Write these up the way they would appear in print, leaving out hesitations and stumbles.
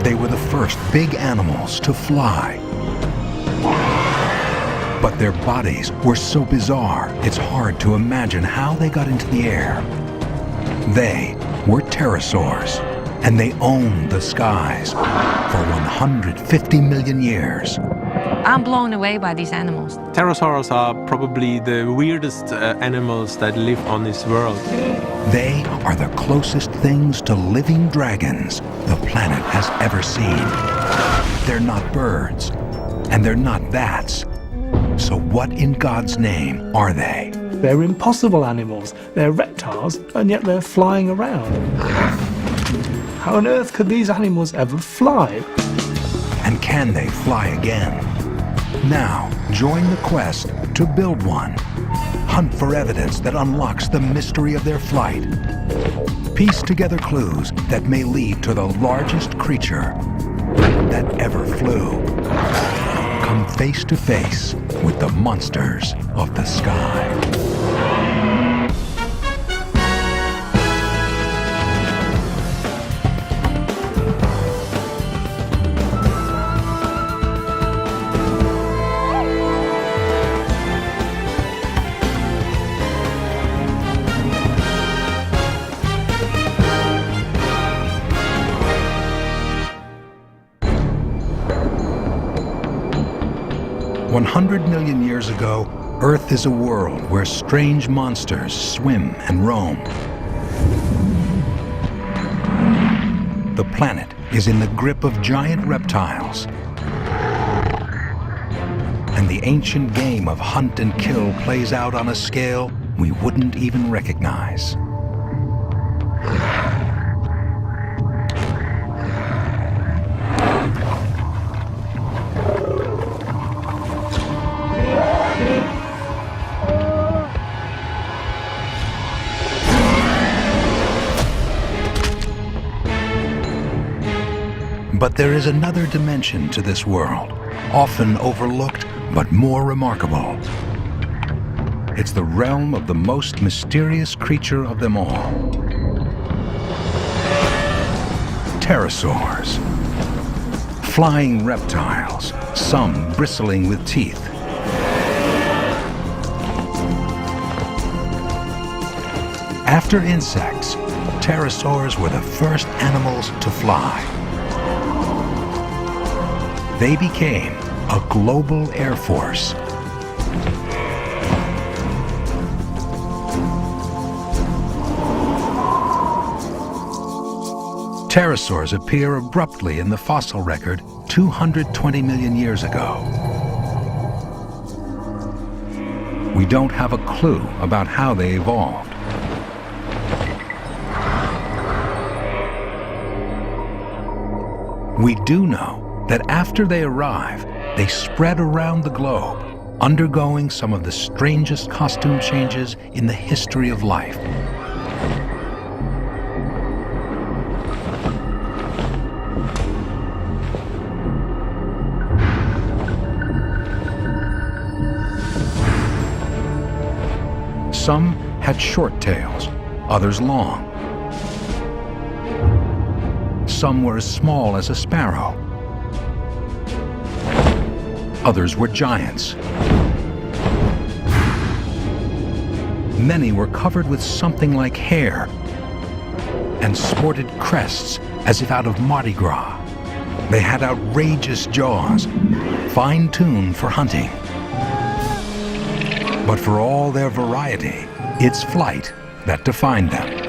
They were the first big animals to fly. But their bodies were so bizarre, it's hard to imagine how they got into the air. They were pterosaurs, and they owned the skies for 150 million years. I'm blown away by these animals. Pterosaurs are probably the weirdest animals that live on this world. They are the closest things to living dragons the planet has ever seen. They're not birds, and they're not bats. So what in God's name are they? They're impossible animals. They're reptiles, and yet they're flying around. How on earth could these animals ever fly? And can they fly again? Now, join the quest to build one. Hunt for evidence that unlocks the mystery of their flight. Piece together clues that may lead to the largest creature that ever flew. Come face to face with the monsters of the sky. 100 million years ago, Earth is a world where strange monsters swim and roam. The planet is in the grip of giant reptiles. And the ancient game of hunt and kill plays out on a scale we wouldn't even recognize. But there is another dimension to this world, often overlooked but more remarkable. It's the realm of the most mysterious creature of them all. Pterosaurs. Flying reptiles, some bristling with teeth. After insects, pterosaurs were the first animals to fly. They became a global air force. Pterosaurs appear abruptly in the fossil record 220 million years ago. We don't have a clue about how they evolved. We do know that after they arrive, they spread around the globe, undergoing some of the strangest costume changes in the history of life. Some had short tails, others long. Some were as small as a sparrow. Others were giants. Many were covered with something like hair and sported crests as if out of Mardi Gras. They had outrageous jaws, fine-tuned for hunting. But for all their variety, it's flight that defined them.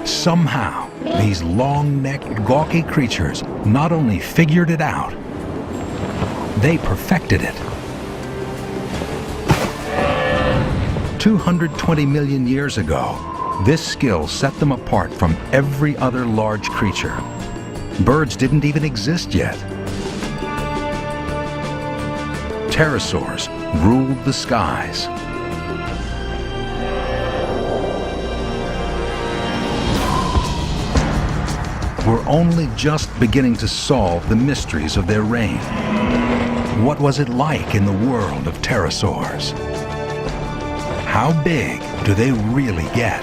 Somehow, these long-necked, gawky creatures not only figured it out, they perfected it. 220 million years ago, this skill set them apart from every other large creature. Birds didn't even exist yet. Pterosaurs ruled the skies. We're only just beginning to solve the mysteries of their reign. What was it like in the world of pterosaurs? How big do they really get?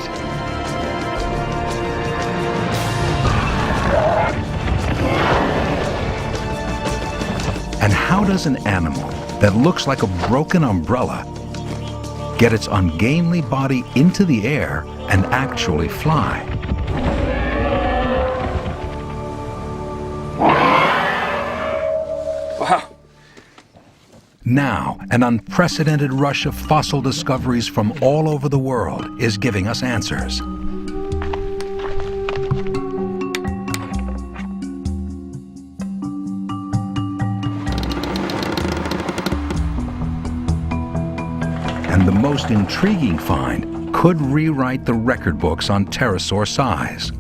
And how does an animal that looks like a broken umbrella get its ungainly body into the air and actually fly? Wow. Now, an unprecedented rush of fossil discoveries from all over the world is giving us answers. And the most intriguing find could rewrite the record books on pterosaur size.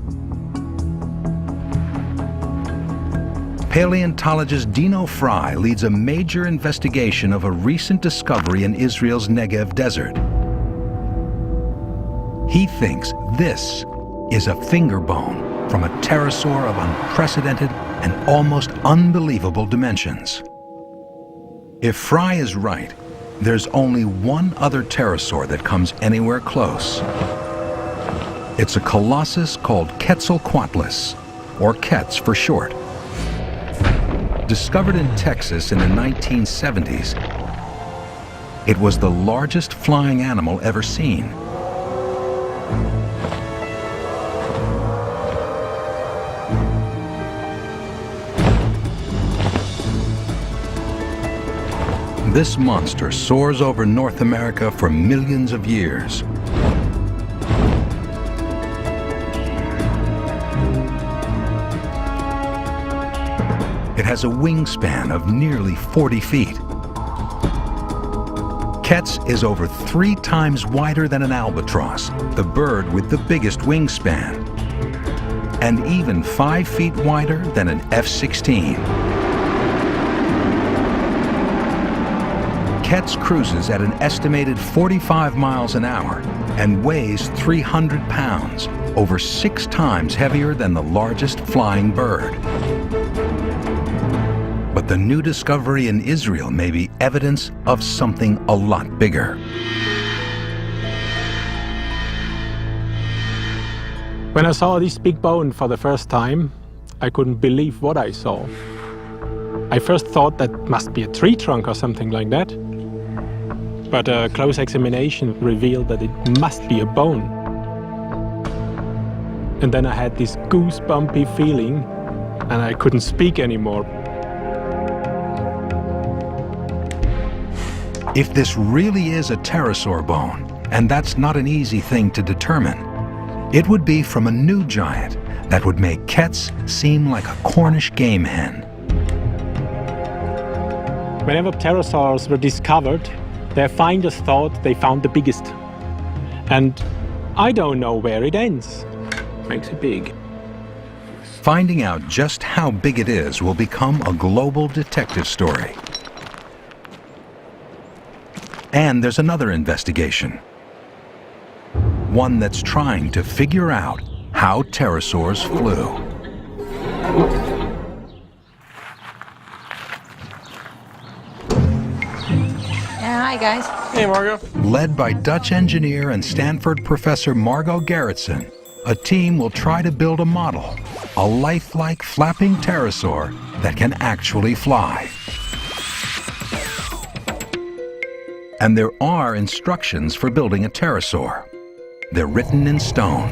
Paleontologist Dino Fry leads a major investigation of a recent discovery in Israel's Negev desert. He thinks this is a finger bone from a pterosaur of unprecedented and almost unbelievable dimensions. If Fry is right, there's only one other pterosaur that comes anywhere close. It's a colossus called Quetzalcoatlus, or Quetz for short. Discovered in Texas in the 1970s, it was the largest flying animal ever seen. This monster soars over North America for millions of years. It has a wingspan of nearly 40 feet. Quetz is over 3 times wider than an albatross, the bird with the biggest wingspan, and even 5 feet wider than an F-16. Quetz cruises at an estimated 45 miles an hour and weighs 300 pounds, over 6 times heavier than the largest flying bird. But the new discovery in Israel may be evidence of something a lot bigger. When I saw this big bone for the first time, I couldn't believe what I saw. I first thought that must be a tree trunk or something like that. But a close examination revealed that it must be a bone. And then I had this goosebumpy feeling, and I couldn't speak anymore. If this really is a pterosaur bone, and that's not an easy thing to determine, it would be from a new giant that would make Quetz seem like a Cornish game hen. Whenever pterosaurs were discovered, their finders thought they found the biggest. And I don't know where it ends. Makes it big. Finding out just how big it is will become a global detective story. And there's another investigation. One that's trying to figure out how pterosaurs flew. Yeah, hi guys. Hey, Margot. Led by Dutch engineer and Stanford professor Margot Gerritsen, a team will try to build a model, a lifelike flapping pterosaur that can actually fly. And there are instructions for building a pterosaur. They're written in stone.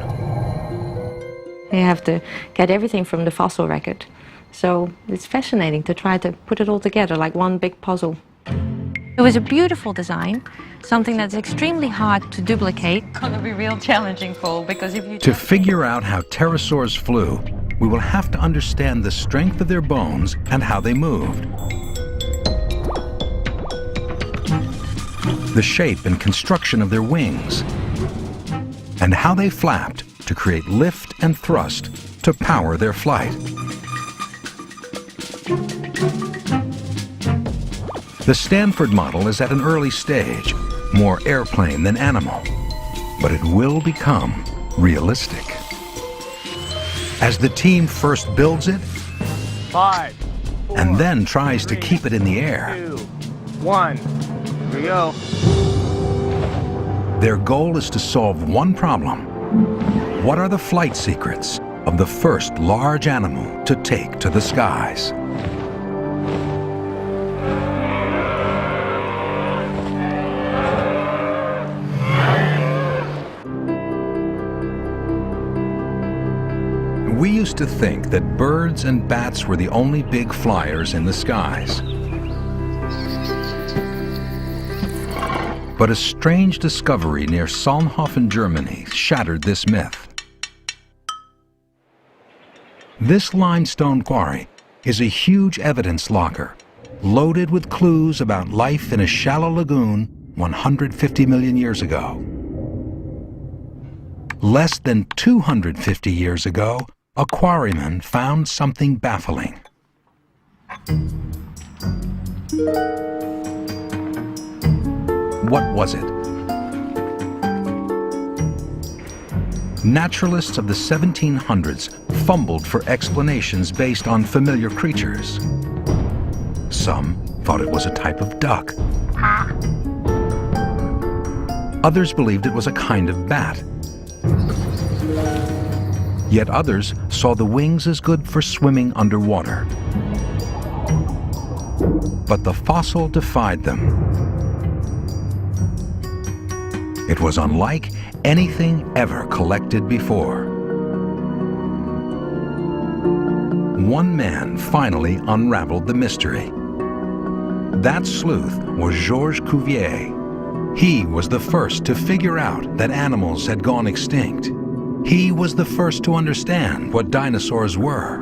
You have to get everything from the fossil record. So it's fascinating to try to put it all together like one big puzzle. It was a beautiful design, something that's extremely hard to duplicate. It's going to be real challenging, Paul, because if you... To figure out how pterosaurs flew, we will have to understand the strength of their bones and how they moved. The shape and construction of their wings, and how they flapped to create lift and thrust to power their flight. The Stanford model is at an early stage, more airplane than animal, but it will become realistic. As the team first builds it, 5, 4, and then tries to 3, keep it in the air, 2, 1. Here we go. their goal is to solve one problem. What are the flight secrets of the first large animal to take to the skies? We used to think that birds and bats were the only big flyers in the skies. But a strange discovery near Solnhofen, Germany, shattered this myth. This limestone quarry is a huge evidence locker, loaded with clues about life in a shallow lagoon 150 million years ago. Less than 250 years ago, a quarryman found something baffling. What was it? Naturalists of the 1700s fumbled for explanations based on familiar creatures. Some thought it was a type of duck. Others believed it was a kind of bat. Yet others saw the wings as good for swimming underwater. But the fossil defied them. It was unlike anything ever collected before. One man finally unraveled the mystery. That sleuth was Georges Cuvier. He was the first to figure out that animals had gone extinct. He was the first to understand what dinosaurs were.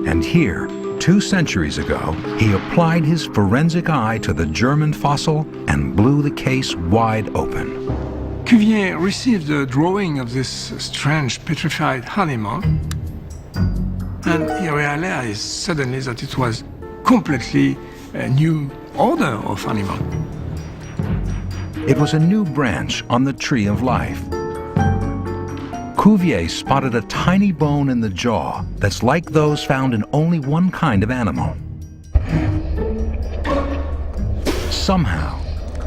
And here, 2 centuries ago, he applied his forensic eye to the German fossil and blew the case wide open. Cuvier received a drawing of this strange petrified animal, and he realized suddenly that it was completely a new order of animal. It was a new branch on the tree of life. Cuvier spotted a tiny bone in the jaw that's like those found in only one kind of animal. Somehow,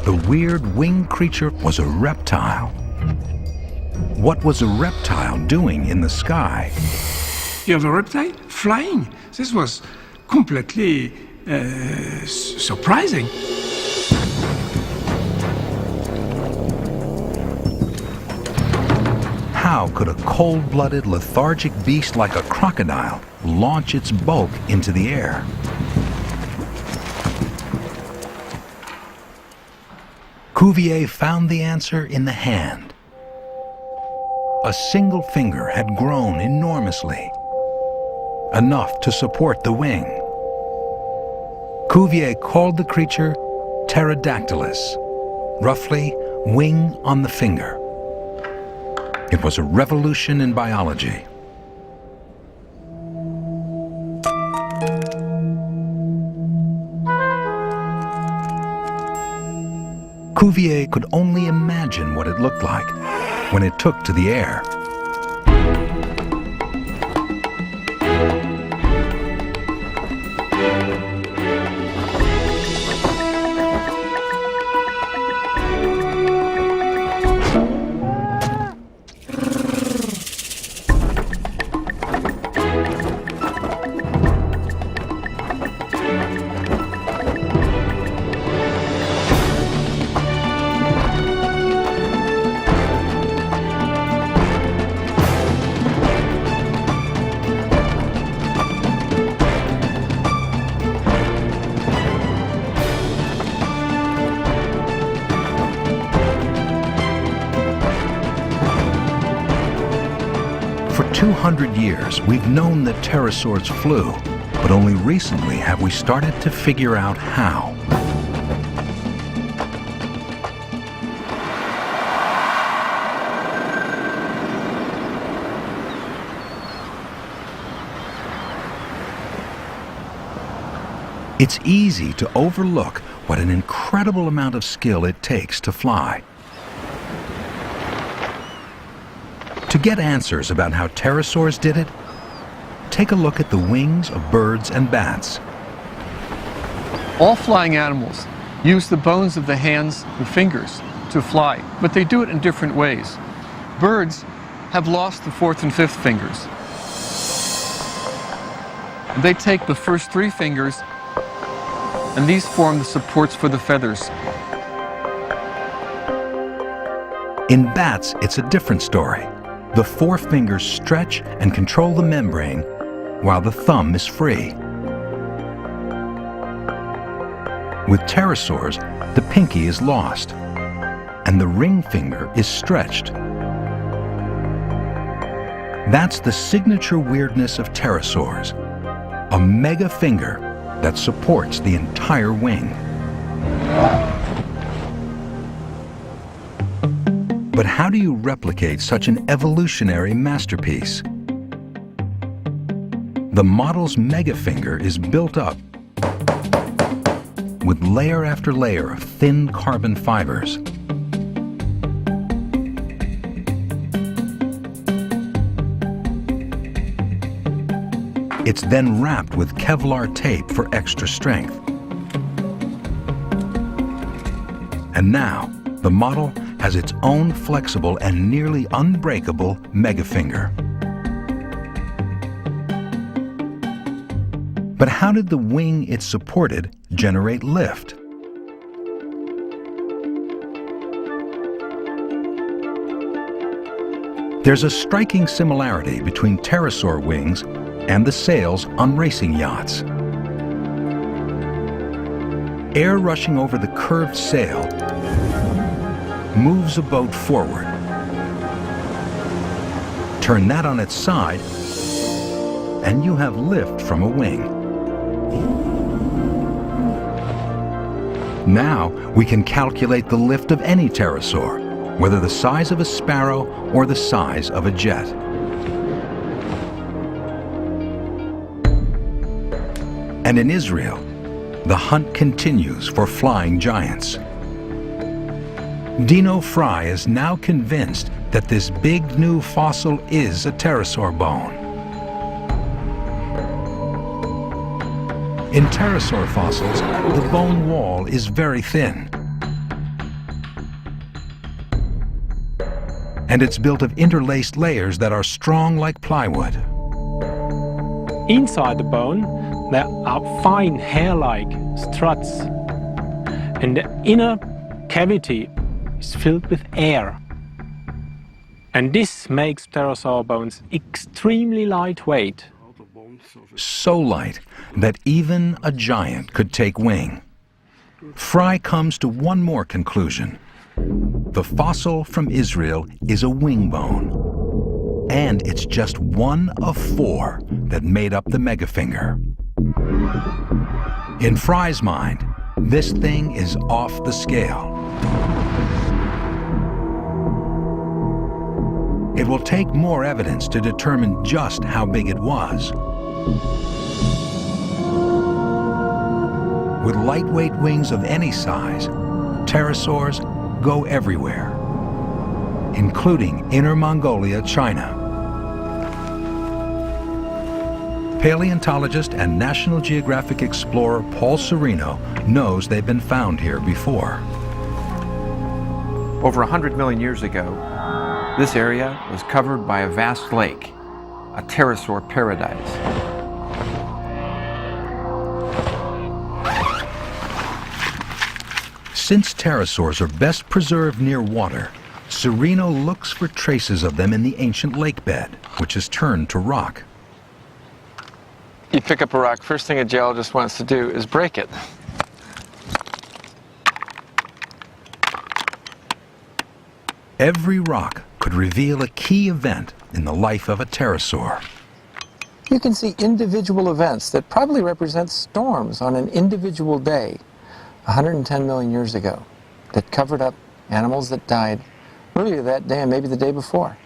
the weird winged creature was a reptile. What was a reptile doing in the sky? You have a reptile flying. This was completely surprising. How could a cold-blooded, lethargic beast like a crocodile launch its bulk into the air? Cuvier found the answer in the hand. A single finger had grown enormously, enough to support the wing. Cuvier called the creature pterodactylus, roughly wing on the finger. It was a revolution in biology. Cuvier could only imagine what it looked like when it took to the air. For 200 years, we've known that pterosaurs flew, but only recently have we started to figure out how. It's easy to overlook what an incredible amount of skill it takes to fly. To get answers about how pterosaurs did it, take a look at the wings of birds and bats. All flying animals use the bones of the hands and fingers to fly, but they do it in different ways. Birds have lost the 4th and 5th fingers. They take the first 3 fingers, and these form the supports for the feathers. In bats, it's a different story. the four fingers stretch and control the membrane while the thumb is free. With pterosaurs, the pinky is lost and the ring finger is stretched. That's the signature weirdness of pterosaurs, a mega finger that supports the entire wing. But how do you replicate such an evolutionary masterpiece? The model's mega finger is built up with layer after layer of thin carbon fibers. It's then wrapped with Kevlar tape for extra strength. And now, the model has its own flexible and nearly unbreakable mega finger. But how did the wing it supported generate lift? There's a striking similarity between pterosaur wings and the sails on racing yachts. Air rushing over the curved sail moves a boat forward. Turn that on its side, and you have lift from a wing. Now we can calculate the lift of any pterosaur, whether the size of a sparrow or the size of a jet. And in Israel, the hunt continues for flying giants. Dino Fry is now convinced that this big new fossil is a pterosaur bone. In pterosaur fossils, the bone wall is very thin. And it's built of interlaced layers that are strong like plywood. Inside the bone, there are fine hair-like struts, and the inner cavity is filled with air. And this makes pterosaur bones extremely lightweight. So light that even a giant could take wing. Fry comes to one more conclusion. The fossil from Israel is a wing bone. And it's just one of four that made up the megafinger. In Fry's mind, this thing is off the scale. It will take more evidence to determine just how big it was. With lightweight wings of any size, pterosaurs go everywhere, including Inner Mongolia, China. Paleontologist and National Geographic explorer Paul Serino knows they've been found here before. Over 100 million years ago, this area was covered by a vast lake, a pterosaur paradise. Since pterosaurs are best preserved near water, Serino looks for traces of them in the ancient lake bed, which has turned to rock. You pick up a rock, first thing a geologist wants to do is break it. Every rock could reveal a key event in the life of a pterosaur. You can see individual events that probably represent storms on an individual day 110 million years ago that covered up animals that died earlier that day and maybe the day before.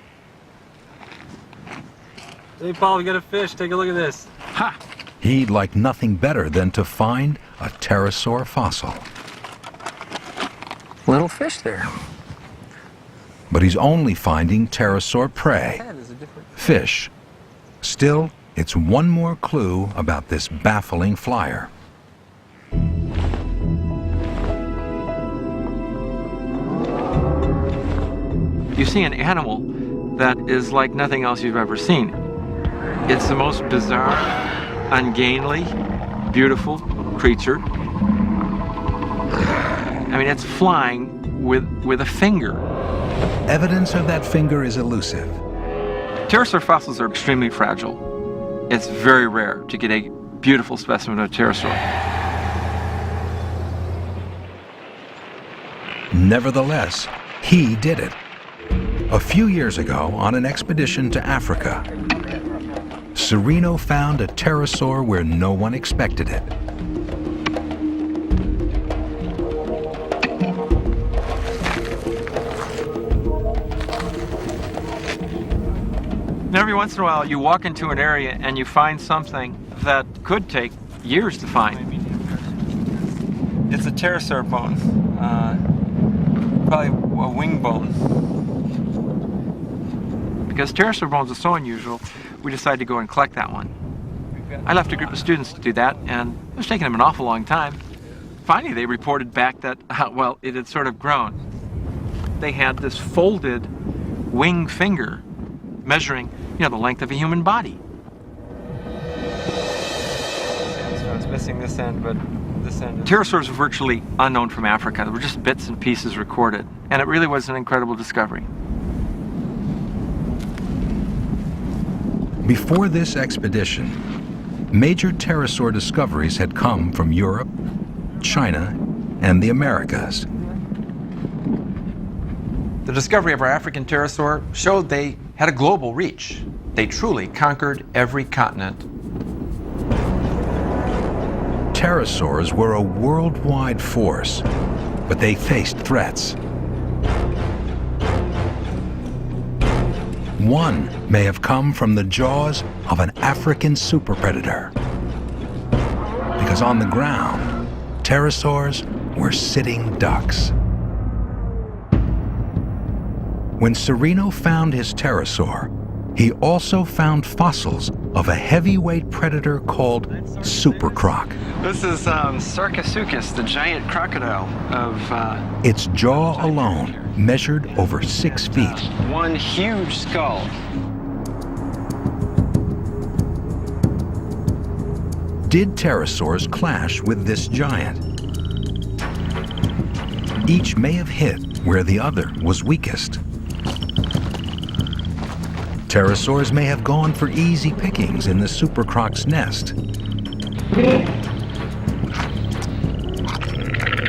Hey, Paul, we got a fish. Take a look at this. Ha! He'd like nothing better than to find a pterosaur fossil. Little fish there. But he's only finding pterosaur prey, fish. Still, it's one more clue about this baffling flyer. You see an animal that is like nothing else you've ever seen. It's the most bizarre, ungainly, beautiful creature. I mean, it's flying with a finger. Evidence of that finger is elusive, Pterosaur fossils are extremely fragile. It's very rare to get a beautiful specimen of a pterosaur. Nevertheless, he did it. A few years ago, on an expedition to Africa, Sereno found a pterosaur where no one expected it. And every once in a while, you walk into an area and you find something that could take years to find. It's a pterosaur bone, probably a wing bone. Because pterosaur bones are so unusual, we decided to go and collect that one. I left a group of students to do that, and it was taking them an awful long time. Finally, they reported back that, well, it had sort of grown. They had this folded wing finger measuring, the length of a human body. So it's missing this end, but this end. Pterosaurs were virtually unknown from Africa. There were just bits and pieces recorded, and it really was an incredible discovery. Before this expedition, major pterosaur discoveries had come from Europe, China, and the Americas. The discovery of our African pterosaur showed they had a global reach. They truly conquered every continent. Pterosaurs were a worldwide force, but they faced threats. One may have come from the jaws of an African superpredator. Because on the ground, pterosaurs were sitting ducks. When Sereno found his pterosaur, he also found fossils of a heavyweight predator called supercroc. This is Sarcosuchus, the giant crocodile of... Its jaw alone measured over 6 feet. One huge skull. Did pterosaurs clash with this giant? Each may have hit where the other was weakest. Pterosaurs may have gone for easy pickings in the supercroc's nest.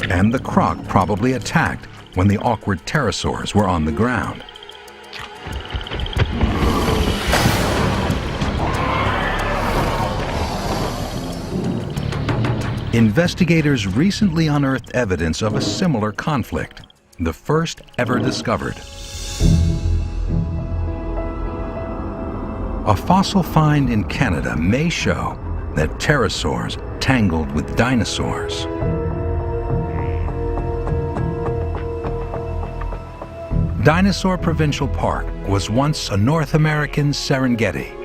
And the croc probably attacked when the awkward pterosaurs were on the ground. Investigators recently unearthed evidence of a similar conflict, the first ever discovered. A fossil find in Canada may show that pterosaurs tangled with dinosaurs. Dinosaur Provincial Park was once a North American Serengeti.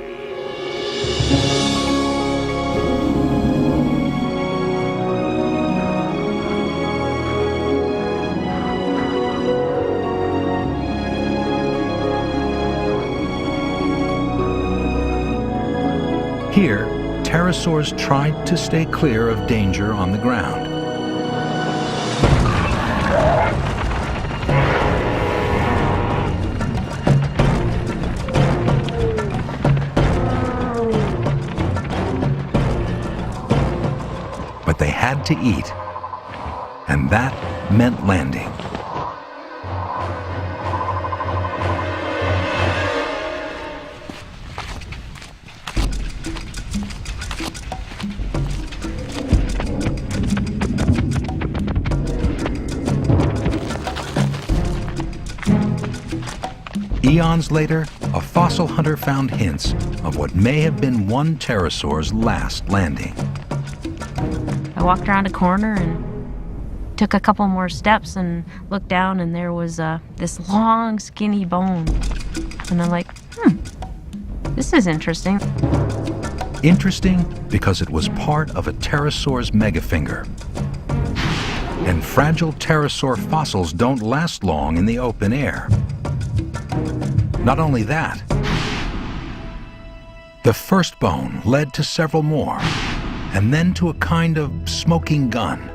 Here, pterosaurs tried to stay clear of danger on the ground. But they had to eat, and that meant landing. Eons later, a fossil hunter found hints of what may have been one pterosaur's last landing. I walked around a corner and took a couple more steps and looked down, and there was this long, skinny bone. And I'm like, this is interesting. Interesting because it was part of a pterosaur's megafinger. And fragile pterosaur fossils don't last long in the open air. Not only that, the first bone led to several more, and then to a kind of smoking gun.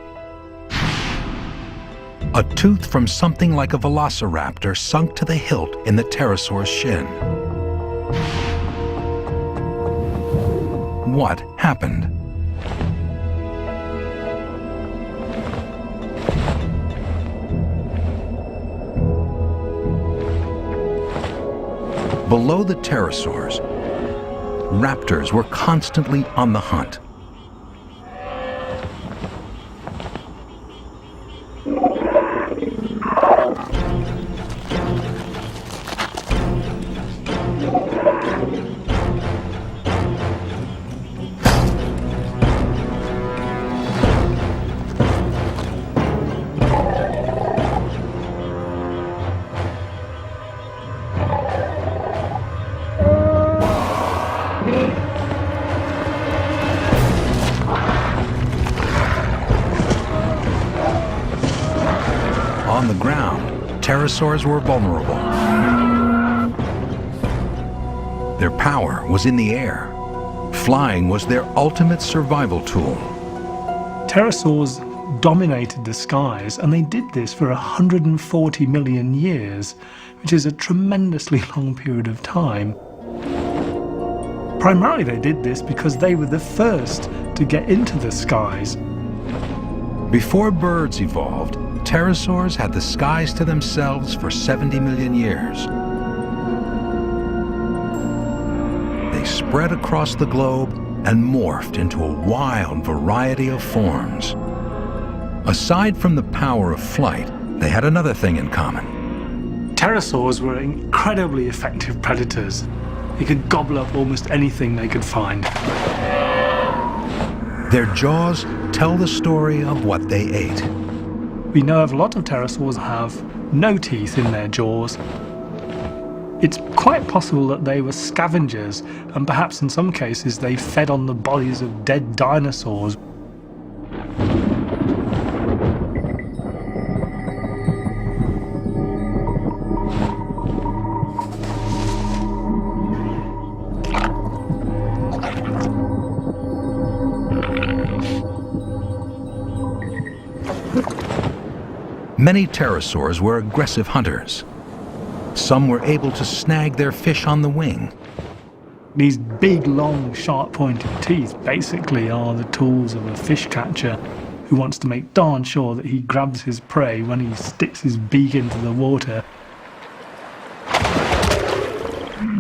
A tooth from something like a velociraptor sunk to the hilt in the pterosaur's shin. what happened. Below the pterosaurs, raptors were constantly on the hunt. On the ground, pterosaurs were vulnerable. Their power was in the air. Flying was their ultimate survival tool. Pterosaurs dominated the skies, and they did this for 140 million years, which is a tremendously long period of time. Primarily they did this because they were the first to get into the skies. Before birds evolved, pterosaurs had the skies to themselves for 70 million years. They spread across the globe and morphed into a wild variety of forms. Aside from the power of flight, they had another thing in common. Pterosaurs were incredibly effective predators. They could gobble up almost anything they could find. Their jaws tell the story of what they ate. We know of a lot of pterosaurs have no teeth in their jaws. It's quite possible that they were scavengers, and perhaps in some cases they fed on the bodies of dead dinosaurs. Many pterosaurs were aggressive hunters. Some were able to snag their fish on the wing. These big, long, sharp-pointed teeth basically are the tools of a fish catcher who wants to make darn sure that he grabs his prey when he sticks his beak into the water.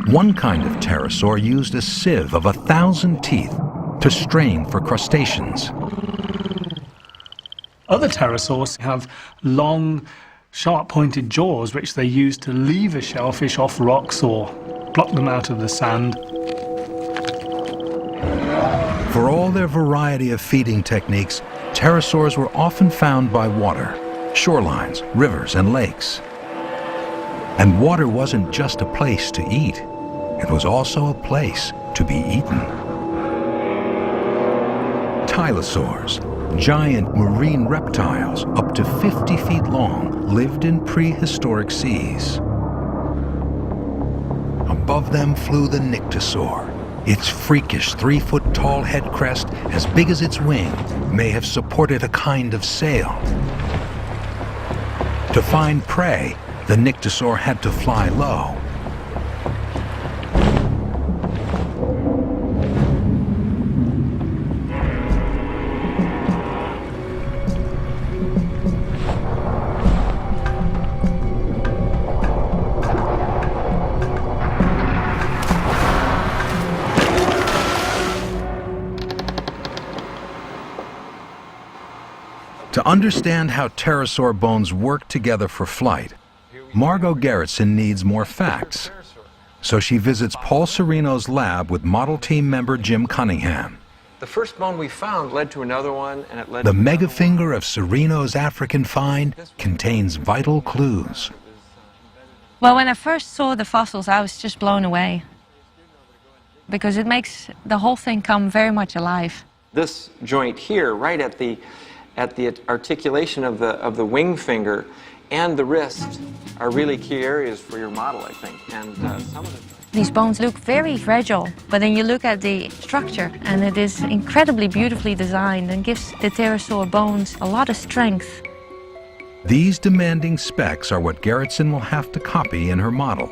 One kind of pterosaur used a sieve of 1,000 teeth to strain for crustaceans. Other pterosaurs have long, sharp-pointed jaws which they use to lever shellfish off rocks or block them out of the sand. For all their variety of feeding techniques, pterosaurs were often found by water, shorelines, rivers, and lakes. And water wasn't just a place to eat, it was also a place to be eaten. Tylosaurs, giant marine reptiles up to 50 feet long, lived in prehistoric seas. Above them flew the nyctosaur. Its freakish 3-foot-tall head crest, as big as its wing, may have supported a kind of sail. To find prey, the nyctosaur had to fly low. To understand how pterosaur bones work together for flight, Margot Gerritsen needs more facts. So she visits Paul Serino's lab with model team member Jim Cunningham. The first bone we found led to another one, and it led The to mega finger of Serino's African find contains vital clues. Well, when I first saw the fossils, I was just blown away, because it makes the whole thing come very much alive. this joint here, right at the articulation of the wing finger and the wrist, are really key areas for your model, I think. And some of These bones look very fragile, but then you look at the structure and it is incredibly beautifully designed and gives the pterosaur bones a lot of strength. These demanding specs are what Gerritsen will have to copy in her model.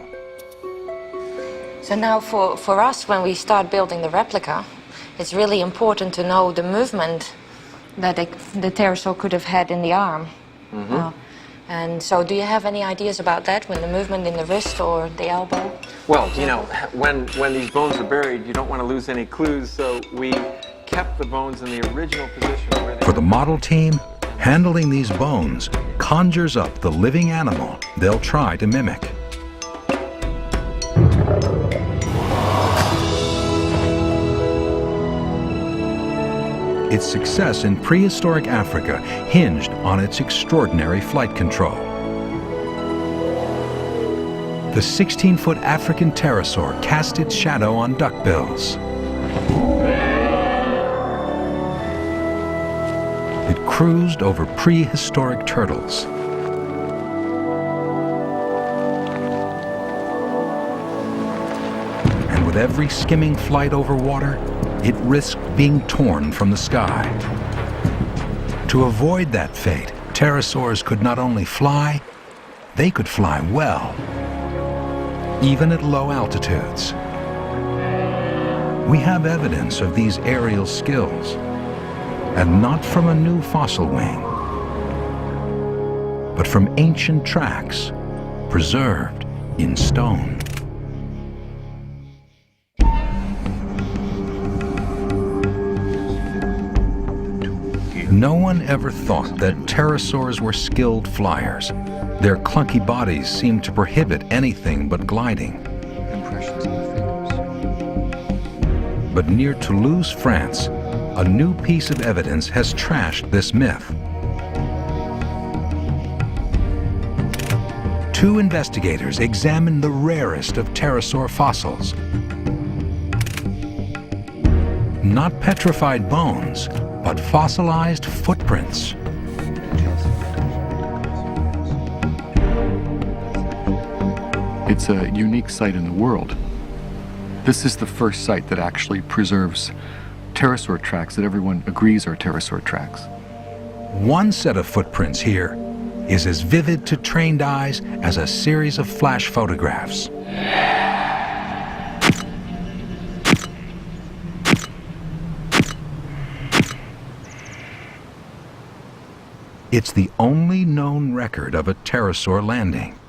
So now for us, when we start building the replica, it's really important to know the movement that the pterosaur could have had in the arm. And so do you have any ideas about that, when the movement in the wrist or the elbow? Well, you know, when these bones are buried, you don't want to lose any clues, so we kept the bones in the original position where they... For the model team, handling these bones conjures up the living animal they'll try to mimic. Its success in prehistoric Africa hinged on its extraordinary flight control. The 16-foot African pterosaur cast its shadow on duckbills. It cruised over prehistoric turtles. And with every skimming flight over water, it risked being torn from the sky. To avoid that fate, pterosaurs could not only fly, they could fly well, even at low altitudes. We have evidence of these aerial skills, and not from a new fossil wing, but from ancient tracks preserved in stone. No one ever thought that pterosaurs were skilled flyers. Their clunky bodies seemed to prohibit anything but gliding. But near Toulouse, France, a new piece of evidence has trashed this myth. Two investigators examined the rarest of pterosaur fossils. Not petrified bones, but fossilized footprints. It's a unique site in the world. This is the first site that actually preserves pterosaur tracks that everyone agrees are pterosaur tracks. One set of footprints here is as vivid to trained eyes as a series of flash photographs. It's the only known record of a pterosaur landing.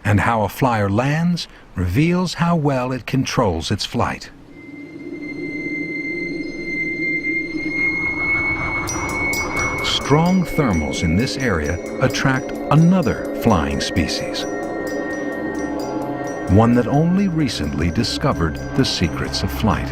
And how a flyer lands reveals how well it controls its flight. Strong thermals in this area attract another flying species, one that only recently discovered the secrets of flight.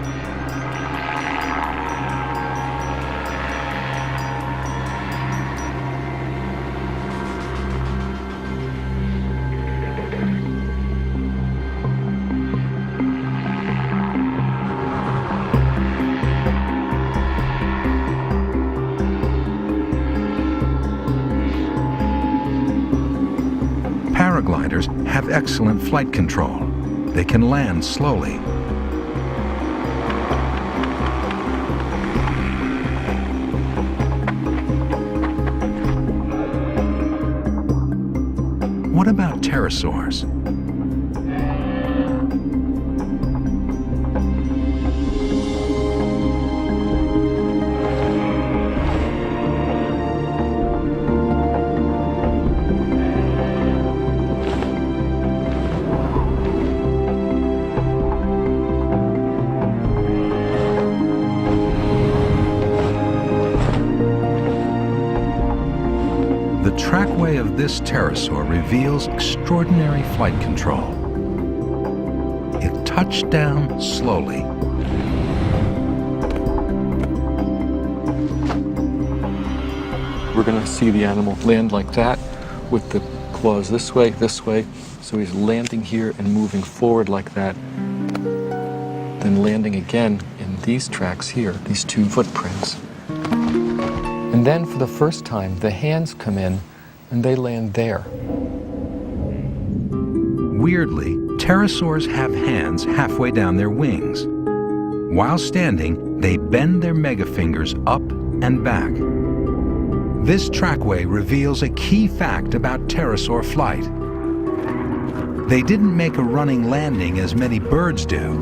Paragliders have excellent flight control. They can land slowly. What about pterosaurs? The trackway of this pterosaur reveals extraordinary flight control. It touched down slowly. We're going to see the animal land like that with the claws this way. So he's landing here and moving forward like that. Then landing again in these tracks here, these two footprints. And then for the first time, the hands come in and they land there. Weirdly, pterosaurs have hands halfway down their wings. While standing, they bend their megafingers up and back. This trackway reveals a key fact about pterosaur flight. They didn't make a running landing as many birds do.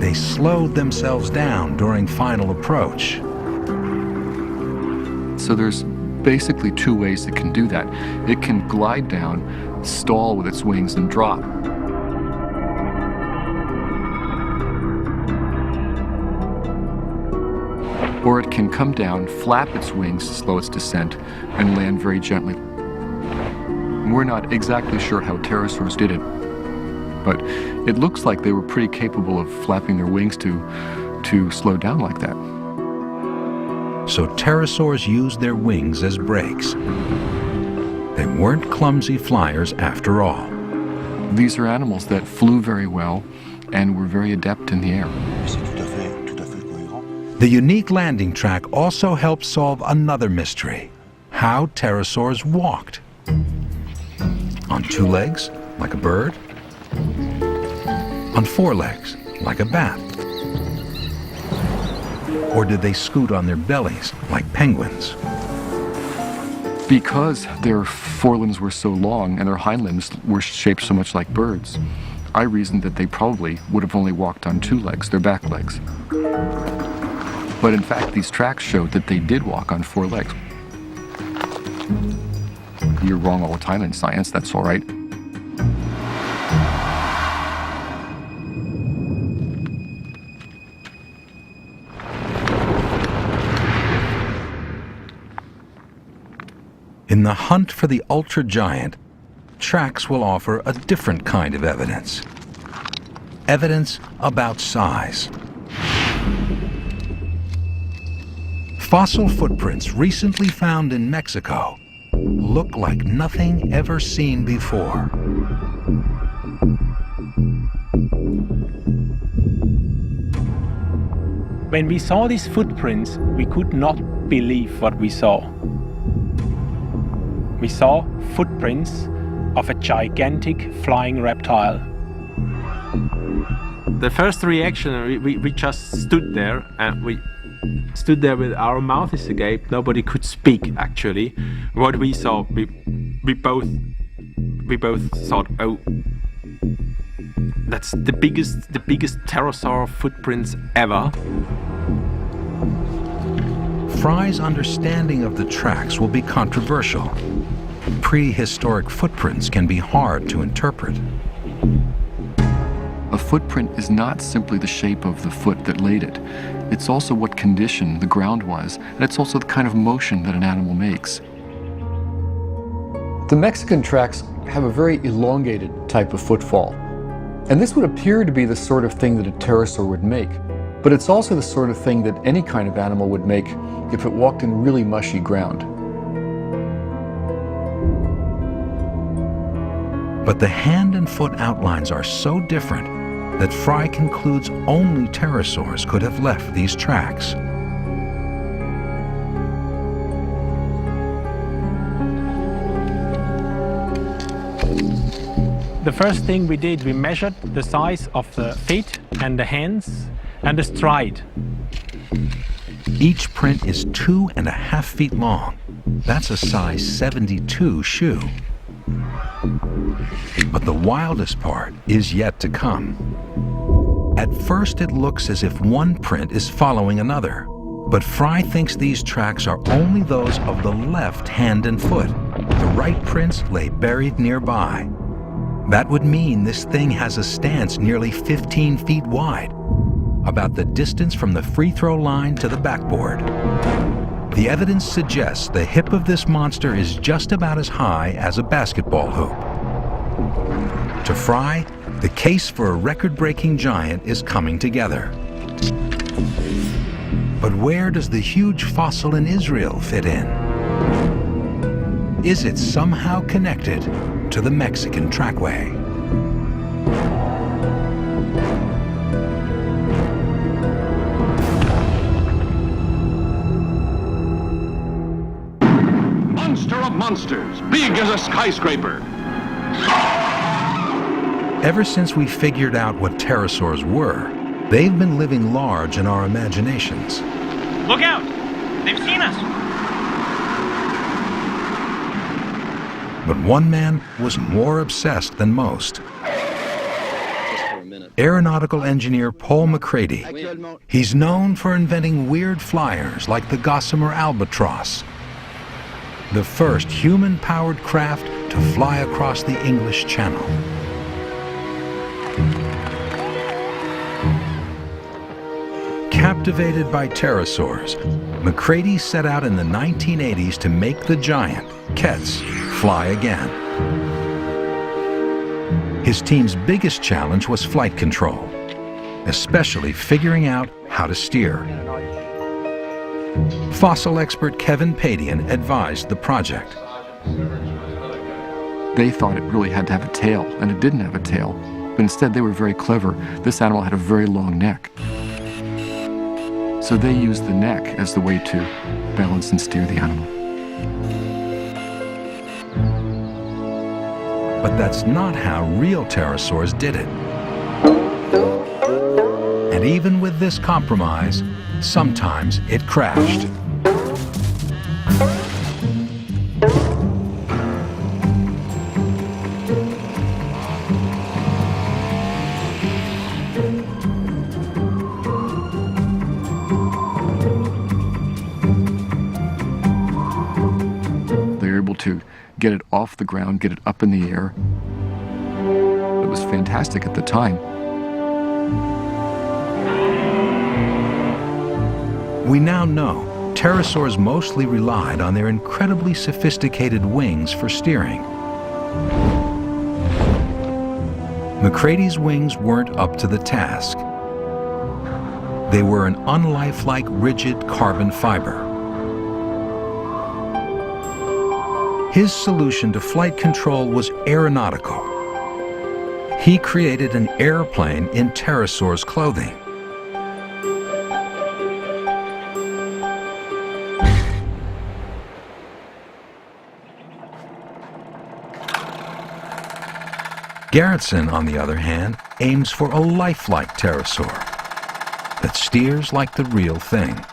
they slowed themselves down during final approach. So there's basically two ways it can do that. It can glide down, stall with its wings, and drop. Or it can come down, flap its wings to slow its descent, and land very gently. We're not exactly sure how pterosaurs did it, but it looks like they were pretty capable of flapping their wings to slow down like that. So pterosaurs used their wings as brakes. They weren't clumsy flyers after all. These are animals that flew very well and were very adept in the air. The unique landing track also helps solve another mystery: how pterosaurs walked. On two legs, like a bird. On four legs, like a bat. Or did they scoot on their bellies, like penguins? Because their forelimbs were so long and their hind limbs were shaped so much like birds, I reasoned that they probably would have only walked on two legs, their back legs. But in fact, these tracks showed that they did walk on four legs. You're wrong all the time in science, that's all right. In the hunt for the ultra-giant, tracks will offer a different kind of evidence. Evidence about size. Fossil footprints recently found in Mexico look like nothing ever seen before. When we saw these footprints, we could not believe what we saw. We saw footprints of a gigantic flying reptile. The first reaction, we just stood there, and we stood there with our mouths agape. Nobody could speak, actually. What we saw, we both thought, oh, that's the biggest pterosaur footprints ever. Fry's understanding of the tracks will be controversial. Prehistoric footprints can be hard to interpret. A footprint is not simply the shape of the foot that laid it. It's also what condition the ground was, and it's also the kind of motion that an animal makes. The Mexican tracks have a very elongated type of footfall. And this would appear to be the sort of thing that a pterosaur would make. But it's also the sort of thing that any kind of animal would make if it walked in really mushy ground. But the hand and foot outlines are so different that Fry concludes only pterosaurs could have left these tracks. The first thing we did, we measured the size of the feet and the hands and the stride. Each print is 2.5 feet long. That's a size 72 shoe. But the wildest part is yet to come. At first it looks as if one print is following another, but Fry thinks these tracks are only those of the left hand and foot. The right prints lay buried nearby. That would mean this thing has a stance nearly 15 feet wide, about the distance from the free throw line to the backboard. The evidence suggests the hip of this monster is just about as high as a basketball hoop. To Fry, the case for a record-breaking giant is coming together. But where does the huge fossil in Israel fit in? Is it somehow connected to the Mexican trackway? Monster of monsters, big as a skyscraper. Ever since we figured out what pterosaurs were, they've been living large in our imaginations. Look out! They've seen us! But one man was more obsessed than most. aeronautical engineer Paul McCready. He's known for inventing weird flyers like the Gossamer Albatross, the first human-powered craft to fly across the English Channel. Captivated by pterosaurs, McCready set out in the 1980s to make the giant, Kets, fly again. His team's biggest challenge was flight control, especially figuring out how to steer. Fossil expert Kevin Padian advised the project. They thought it really had to have a tail, and it didn't have a tail. But instead, they were very clever. This animal had a very long neck. So they used the neck as the way to balance and steer the animal. But that's not how real pterosaurs did it. And even with this compromise, sometimes it crashed. To get it off the ground, get it up in the air. It was fantastic at the time. We now know pterosaurs mostly relied on their incredibly sophisticated wings for steering. McCready's wings weren't up to the task. They were an unlifelike, rigid carbon fiber. His solution to flight control was aeronautical. He created an airplane in pterosaurs' clothing. Gerritsen, on the other hand, aims for a lifelike pterosaur that steers like the real thing.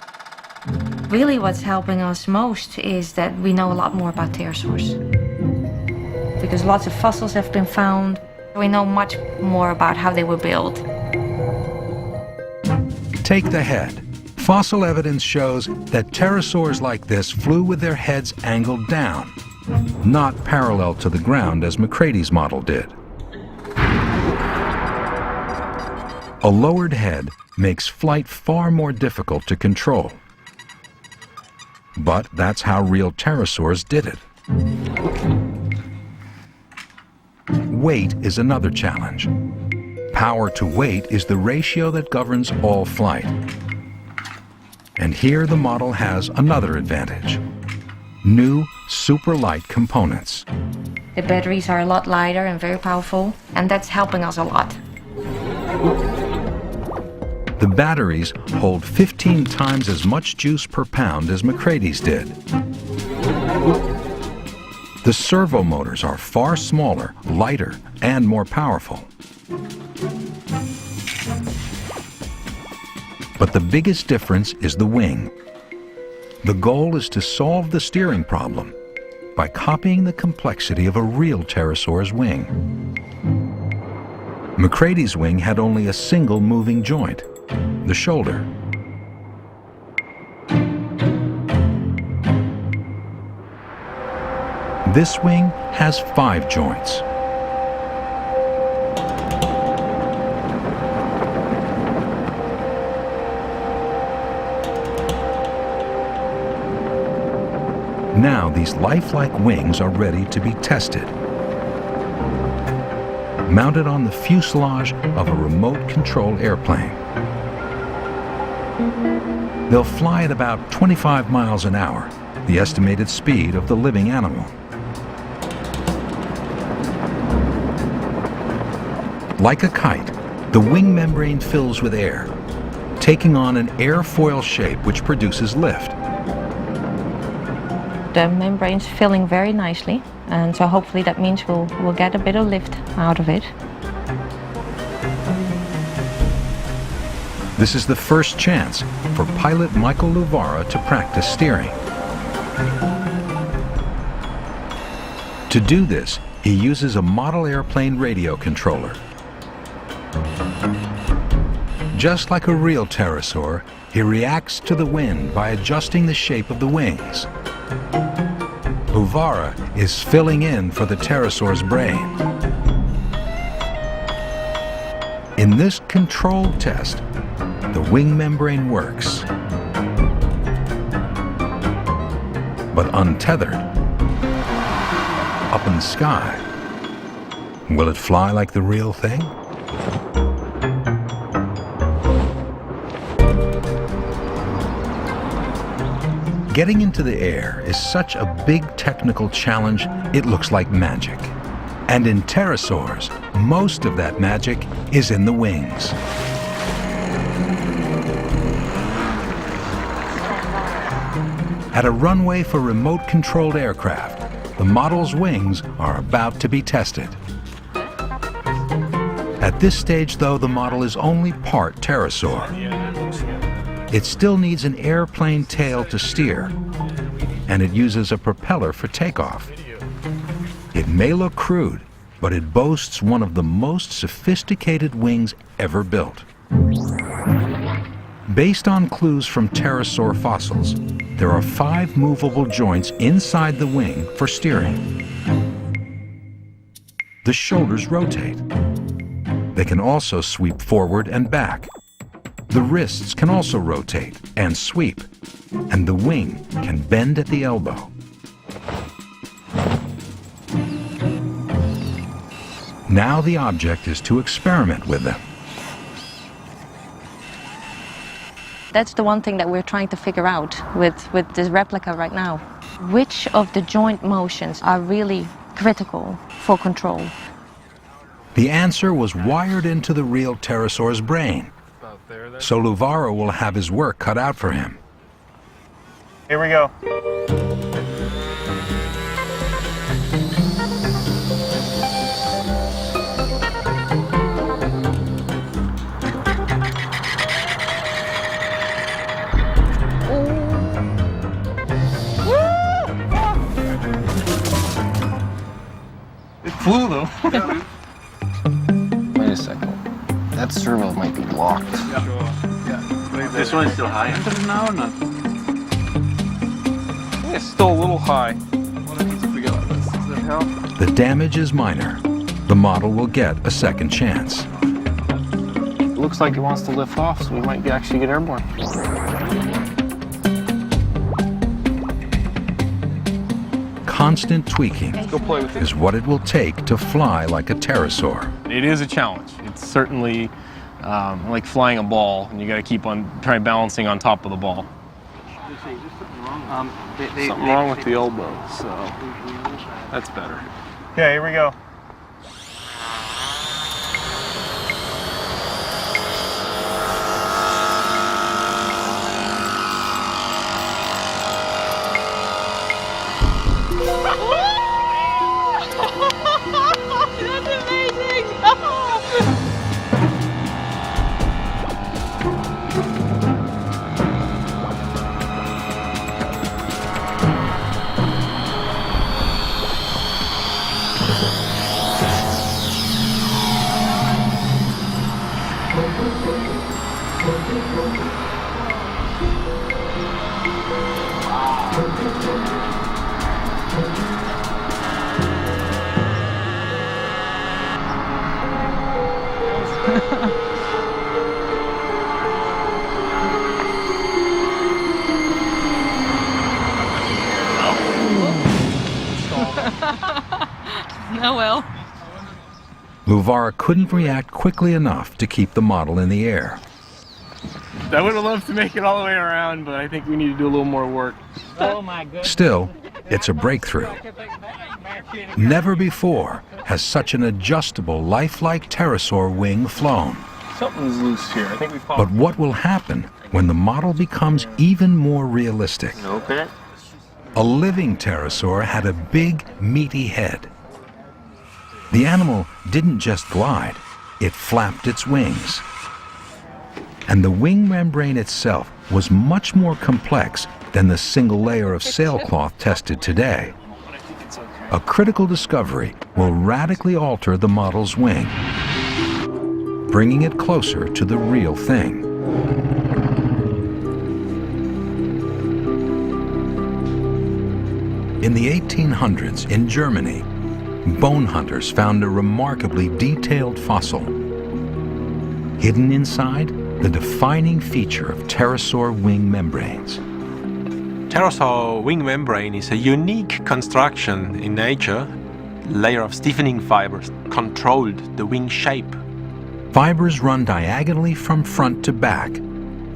Really what's helping us most is that we know a lot more about pterosaurs. Because lots of fossils have been found, we know much more about how they were built. Take the head. Fossil evidence shows that pterosaurs like this flew with their heads angled down, not parallel to the ground as McCready's model did. A lowered head makes flight far more difficult to control. But that's how real pterosaurs did it. Weight is another challenge. Power to weight is the ratio that governs all flight. And here the model has another advantage: new super light components. The batteries are a lot lighter and very powerful, and that's helping us a lot. The batteries hold 15 times as much juice per pound as McCready's did. The servo motors are far smaller, lighter, and more powerful. But the biggest difference is the wing. The goal is to solve the steering problem by copying the complexity of a real pterosaur's wing. McCready's wing had only a single moving joint, the shoulder. This wing has 5 joints. Now these lifelike wings are ready to be tested. Mounted on the fuselage of a remote-control airplane. They'll fly at about 25 miles an hour, the estimated speed of the living animal. Like a kite, the wing membrane fills with air, taking on an airfoil shape which produces lift. The membrane's filling very nicely, and so hopefully that means we'll get a bit of lift out of it. This is the first chance for pilot Michael Luvara to practice steering. To do this, he uses a model airplane radio controller. Just like a real pterosaur, he reacts to the wind by adjusting the shape of the wings. Uvara is filling in for the pterosaur's brain. In this controlled test, the wing membrane works. But untethered, up in the sky, will it fly like the real thing? Getting into the air is such a big technical challenge, it looks like magic. And in pterosaurs, most of that magic is in the wings. At a runway for remote-controlled aircraft, the model's wings are about to be tested. At this stage, though, the model is only part pterosaur. It still needs an airplane tail to steer, and it uses a propeller for takeoff. It may look crude, but it boasts one of the most sophisticated wings ever built. Based on clues from pterosaur fossils, there are 5 movable joints inside the wing for steering. The shoulders rotate. They can also sweep forward and back. The wrists can also rotate and sweep, and the wing can bend at the elbow. Now the object is to experiment with them. That's the one thing that we're trying to figure out with this replica right now. Which of the joint motions are really critical for control? The answer was wired into the real pterosaur's brain, so Luvara will have his work cut out for him. Here we go. It flew though. Wait a second. That servo might be locked. This one's still high under now or not? It's still a little high. The damage is minor. The model will get a second chance. It looks like it wants to lift off, so we might actually get airborne. Constant tweaking Go play with it. is what it will take to fly like a pterosaur. It is a challenge. It's certainly like flying a ball, and you got to keep on trying balancing on top of the ball. Something wrong with the elbow, so that's better. Yeah, here we go. That's amazing! Oh well. Luvara couldn't react quickly enough to keep the model in the air. I would have loved to make it all the way around, but I think we need to do a little more work. Oh my goodness. Still, it's a breakthrough. Never before has such an adjustable, lifelike pterosaur wing flown. Something's loose here. I think we But what will happen when the model becomes even more realistic? Open it. A living pterosaur had a big, meaty head. The animal didn't just glide, it flapped its wings. And the wing membrane itself was much more complex than the single layer of sailcloth tested today. A critical discovery will radically alter the model's wing. bringing it closer to the real thing. In the 1800s in Germany, bone hunters found a remarkably detailed fossil. Hidden inside, the defining feature of pterosaur wing membranes. Pterosaur wing membrane is a unique construction in nature. Layer of stiffening fibers controlled the wing shape. Fibers run diagonally from front to back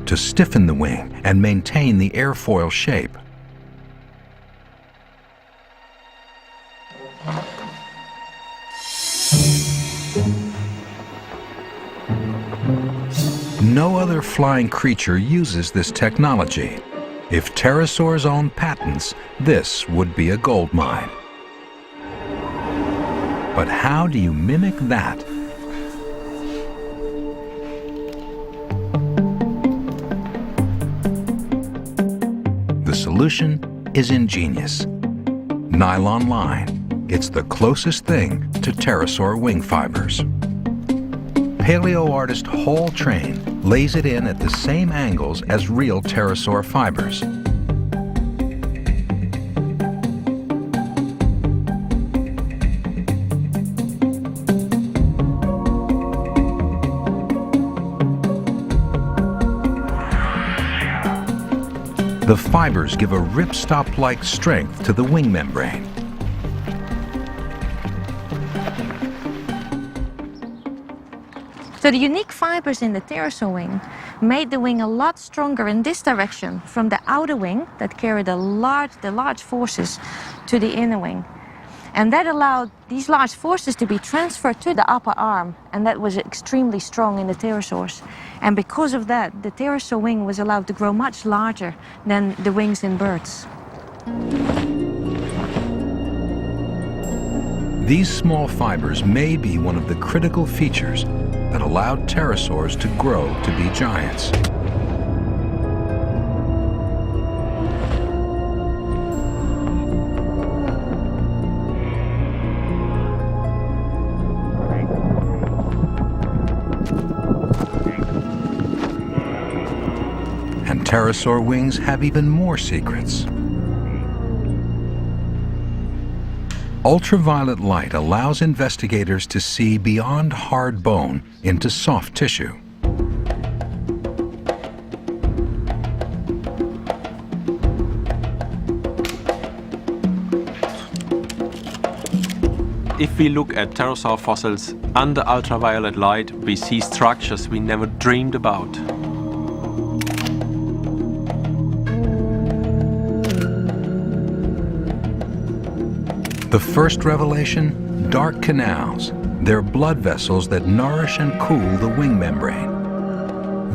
to stiffen the wing and maintain the airfoil shape. No other flying creature uses this technology. If pterosaurs owned patents, this would be a gold mine. But how do you mimic that? The solution is ingenious. Nylon line. It's the closest thing to pterosaur wing fibers. Paleo artist Hall Train lays it in at the same angles as real pterosaur fibers. The fibers give a ripstop-like strength to the wing membrane. So the unique fibers in the pterosaur wing made the wing a lot stronger in this direction from the outer wing that carried the large forces to the inner wing. And that allowed these large forces to be transferred to the upper arm, and that was extremely strong in the pterosaurs. And because of that, the pterosaur wing was allowed to grow much larger than the wings in birds. These small fibers may be one of the critical features that allowed pterosaurs to grow to be giants. And pterosaur wings have even more secrets. Ultraviolet light allows investigators to see beyond hard bone into soft tissue. If we look at pterosaur fossils under ultraviolet light, we see structures we never dreamed about. The first revelation, dark canals. They're blood vessels that nourish and cool the wing membrane.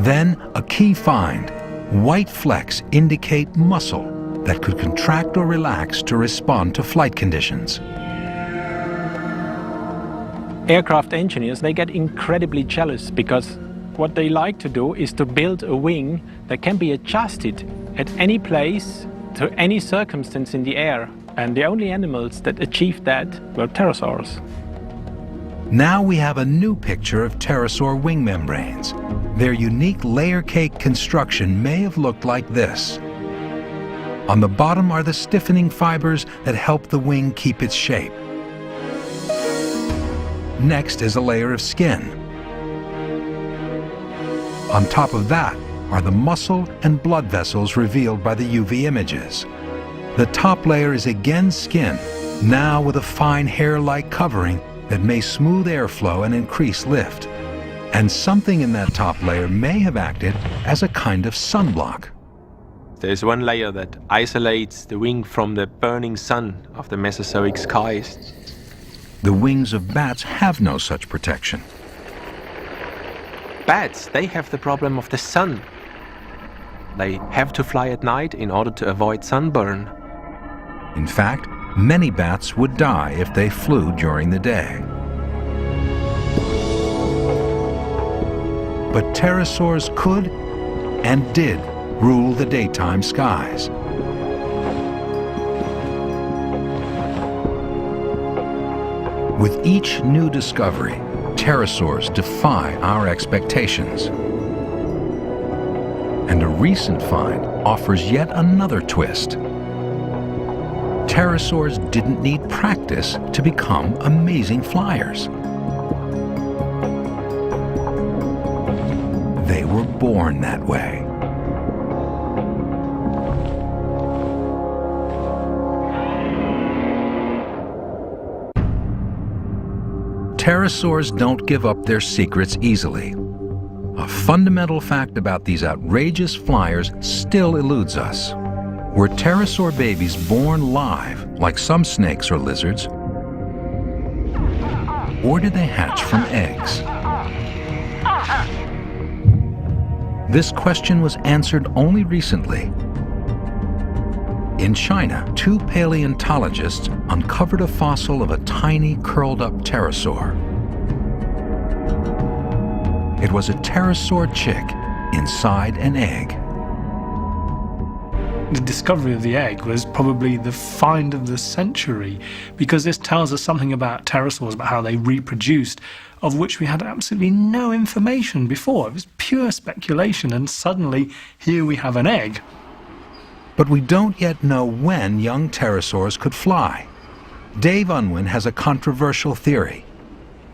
Then, a key find. White flecks indicate muscle that could contract or relax to respond to flight conditions. Aircraft engineers, they get incredibly jealous because what they like to do is to build a wing that can be adjusted at any place to any circumstance in the air. And the only animals that achieved that were pterosaurs. Now we have a new picture of pterosaur wing membranes. Their unique layer cake construction may have looked like this. On the bottom are the stiffening fibers that help the wing keep its shape. Next is a layer of skin. On top of that are the muscle and blood vessels revealed by the UV images. The top layer is again skin, now with a fine hair-like covering that may smooth airflow and increase lift. And something in that top layer may have acted as a kind of sunblock. There's one layer that isolates the wing from the burning sun of the Mesozoic skies. The wings of bats have no such protection. Bats, they have the problem of the sun. They have to fly at night in order to avoid sunburn. In fact, many bats would die if they flew during the day. But pterosaurs could and did rule the daytime skies. With each new discovery, pterosaurs defy our expectations. And a recent find offers yet another twist. Pterosaurs didn't need practice to become amazing flyers. They were born that way. Pterosaurs don't give up their secrets easily. A fundamental fact about these outrageous flyers still eludes us. Were pterosaur babies born live, like some snakes or lizards? Or did they hatch from eggs? This question was answered only recently. In China, 2 paleontologists uncovered a fossil of a tiny, curled-up pterosaur. It was a pterosaur chick inside an egg. The discovery of the egg was probably the find of the century, because this tells us something about pterosaurs, about how they reproduced, of which we had absolutely no information before. It was pure speculation, and suddenly here we have an egg. But we don't yet know when young pterosaurs could fly. Dave Unwin has a controversial theory.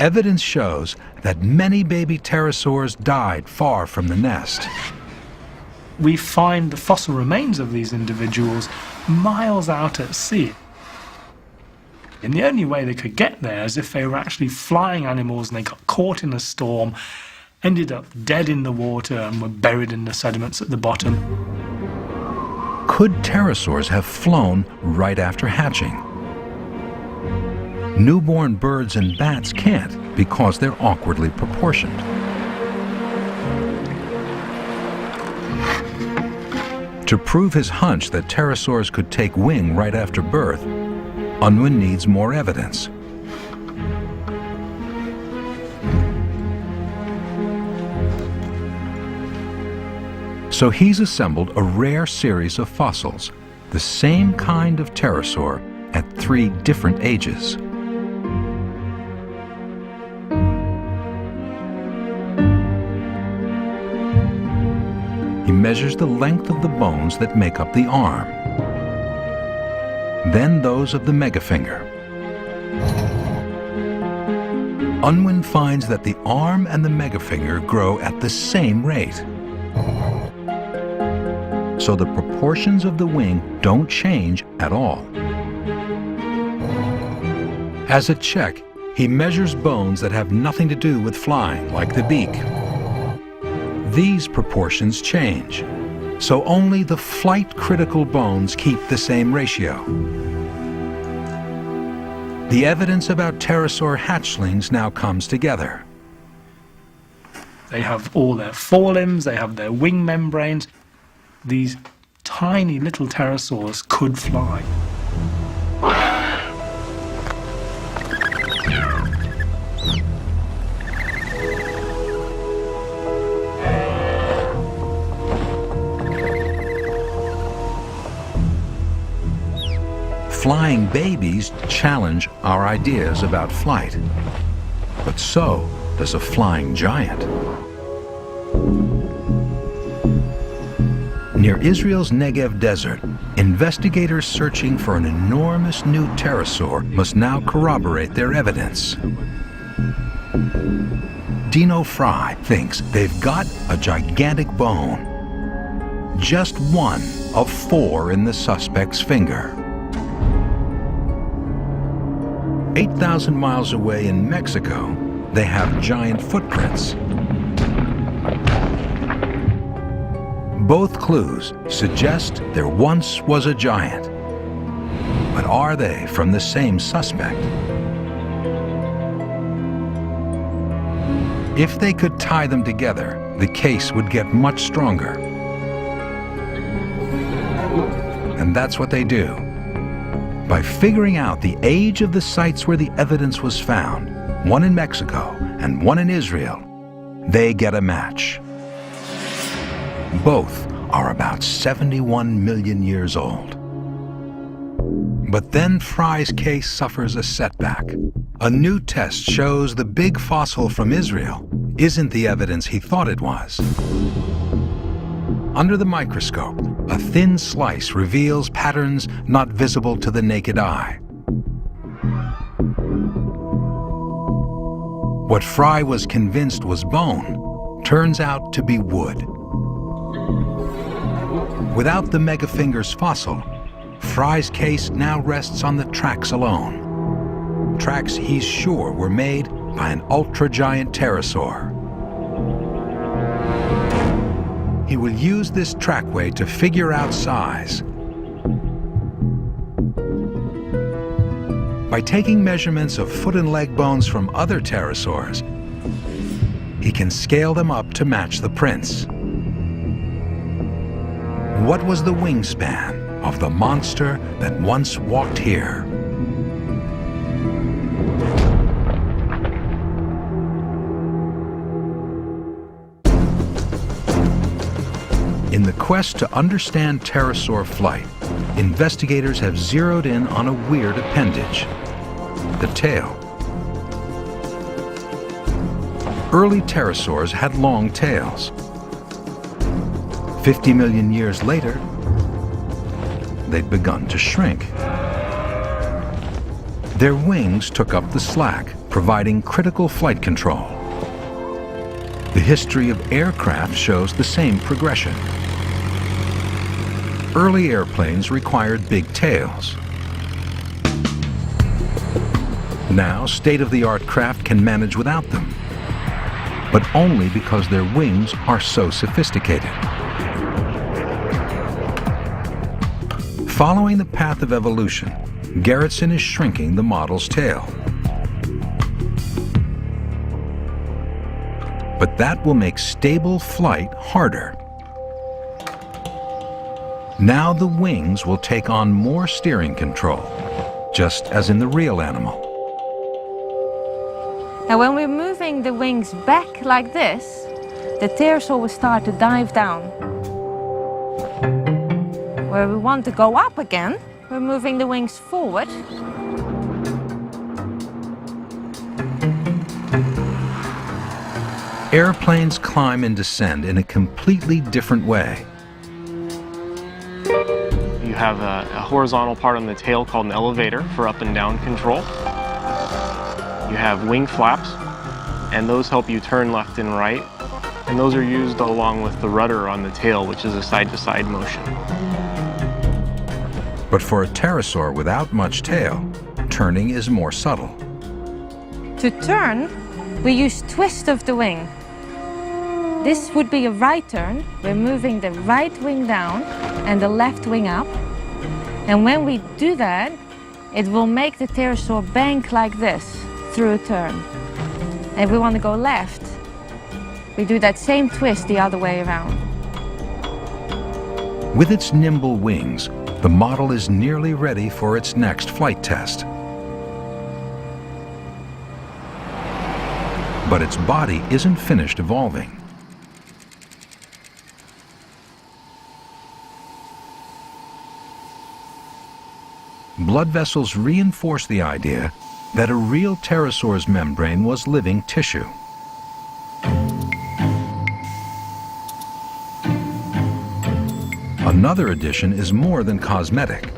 Evidence shows that many baby pterosaurs died far from the nest. We find the fossil remains of these individuals miles out at sea. And the only way they could get there is if they were actually flying animals and they got caught in a storm, ended up dead in the water and were buried in the sediments at the bottom. Could pterosaurs have flown right after hatching? Newborn birds and bats can't because they're awkwardly proportioned. To prove his hunch that pterosaurs could take wing right after birth, Unwin needs more evidence. So he's assembled a rare series of fossils, the same kind of pterosaur at 3 different ages. He measures the length of the bones that make up the arm, then those of the megafinger. Unwin finds that the arm and the megafinger grow at the same rate. So the proportions of the wing don't change at all. As a check, he measures bones that have nothing to do with flying, like the beak. These proportions change, so only the flight-critical bones keep the same ratio. The evidence about pterosaur hatchlings now comes together. They have all their forelimbs, they have their wing membranes. These tiny little pterosaurs could fly. Flying babies challenge our ideas about flight. But so does a flying giant. Near Israel's Negev desert, investigators searching for an enormous new pterosaur must now corroborate their evidence. Dino Fry thinks they've got a gigantic bone. Just one of 4 in the suspect's finger. 8,000 miles away in Mexico, they have giant footprints. Both clues suggest there once was a giant. But are they from the same suspect? If they could tie them together, the case would get much stronger. And that's what they do. By figuring out the age of the sites where the evidence was found, one in Mexico and one in Israel, they get a match. Both are about 71 million years old. But then Fry's case suffers a setback. A new test shows the big fossil from Israel isn't the evidence he thought it was. Under the microscope, a thin slice reveals patterns not visible to the naked eye. What Fry was convinced was bone turns out to be wood. Without the megafinger's fossil, Fry's case now rests on the tracks alone. Tracks he's sure were made by an ultra-giant pterosaur. He will use this trackway to figure out size. By taking measurements of foot and leg bones from other pterosaurs, he can scale them up to match the prints. What was the wingspan of the monster that once walked here? In the quest to understand pterosaur flight, investigators have zeroed in on a weird appendage, the tail. Early pterosaurs had long tails. 50 million years later, they'd begun to shrink. Their wings took up the slack, providing critical flight control. The history of aircraft shows the same progression. Early airplanes required big tails. Now, state-of-the-art craft can manage without them, but only because their wings are so sophisticated. Following the path of evolution, Gerritsen is shrinking the model's tail. But that will make stable flight harder. Now the wings will take on more steering control, just as in the real animal. Now when we're moving the wings back like this, the pterosaur will start to dive down. Where we want to go up again, we're moving the wings forward. Airplanes climb and descend in a completely different way. You have a horizontal part on the tail called an elevator for up and down control. You have wing flaps, and those help you turn left and right. And those are used along with the rudder on the tail, which is a side-to-side motion. But for a pterosaur without much tail, turning is more subtle. To turn, we use twist of the wing. This would be a right turn. We're moving the right wing down and the left wing up. And when we do that, it will make the pterosaur bank like this through a turn. And if we want to go left, we do that same twist the other way around. With its nimble wings, the model is nearly ready for its next flight test. But its body isn't finished evolving. Blood vessels reinforce the idea that a real pterosaur's membrane was living tissue. Another addition is more than cosmetic.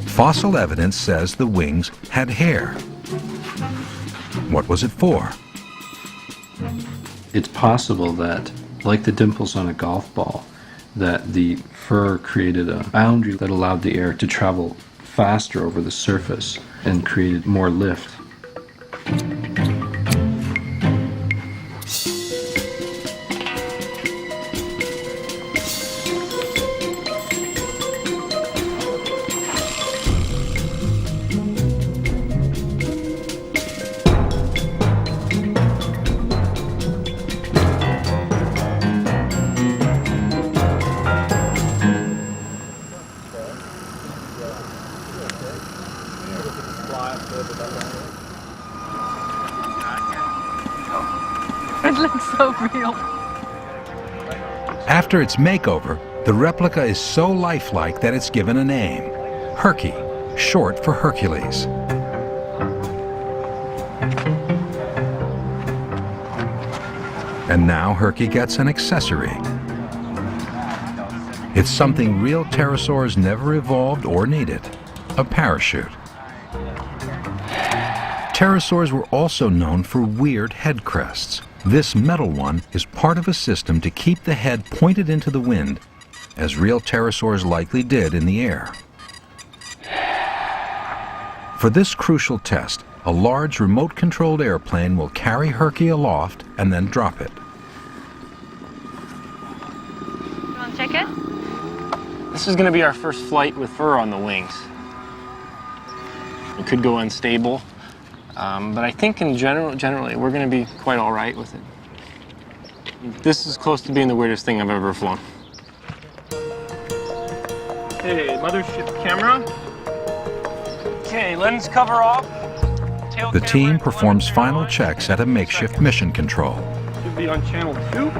Fossil evidence says the wings had hair. What was it for? It's possible that, like the dimples on a golf ball, that the fur created a boundary that allowed the air to travel faster over the surface and created more lift. It looks so real. After its makeover, the replica is so lifelike that it's given a name, Herky, short for Hercules. And now Herky gets an accessory. It's something real pterosaurs never evolved or needed, a parachute. Pterosaurs were also known for weird head crests. This metal one is part of a system to keep the head pointed into the wind, as real pterosaurs likely did in the air. For this crucial test, a large remote-controlled airplane will carry Herky aloft and then drop it. You want to check it? This is going to be our first flight with fur on the wings. It could go unstable, but I think in generally we're going to be quite all right with it. This is close to being the weirdest thing I've ever flown. Okay, mothership camera. Okay, lens cover off. The team performs final checks at a makeshift mission control. Should be on channel 2.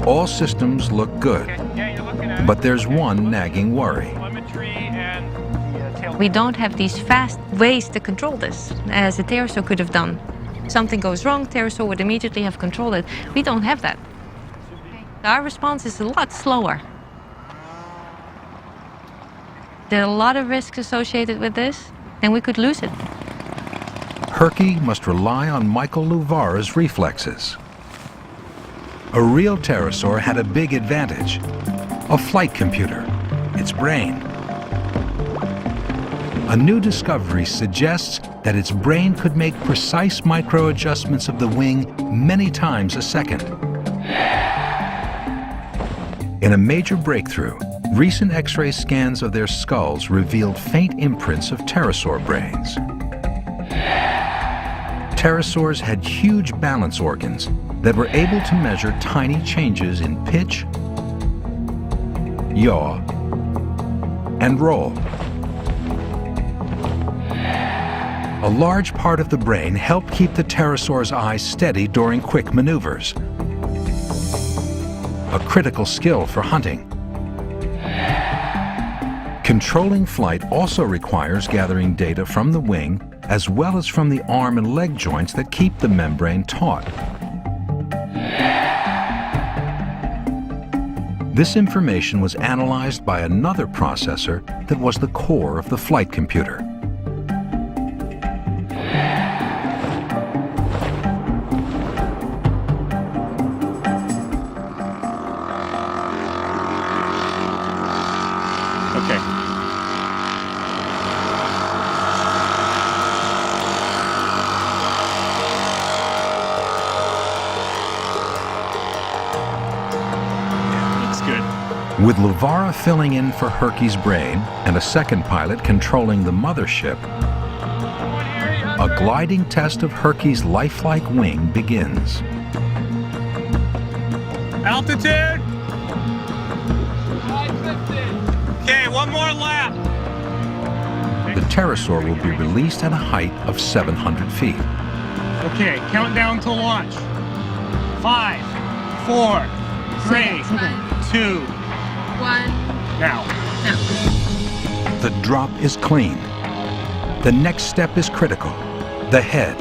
All systems look good, but there's one nagging worry. We don't have these fast ways to control this, as a pterosaur could have done. Something goes wrong, pterosaur would immediately have controlled it. We don't have that. Our response is a lot slower. There are a lot of risks associated with this, and we could lose it. Herky must rely on Michael Luvara's reflexes. A real pterosaur had a big advantage, a flight computer, its brain. A new discovery suggests that its brain could make precise micro-adjustments of the wing many times a second. In a major breakthrough, recent X-ray scans of their skulls revealed faint imprints of pterosaur brains. Pterosaurs had huge balance organs that were able to measure tiny changes in pitch, yaw, and roll. A large part of the brain helped keep the pterosaur's eyes steady during quick maneuvers, a critical skill for hunting. Controlling flight also requires gathering data from the wing as well as from the arm and leg joints that keep the membrane taut. This information was analyzed by another processor that was the core of the flight computer. With Luvara filling in for Herky's brain and a second pilot controlling the mothership, a gliding test of Herky's lifelike wing begins. Altitude? 550. Okay, one more lap. The pterosaur will be released at a height of 700 feet. Okay, countdown to launch. 5, 4, 3, 2, 1. Now. The drop is clean. The next step is critical. The head,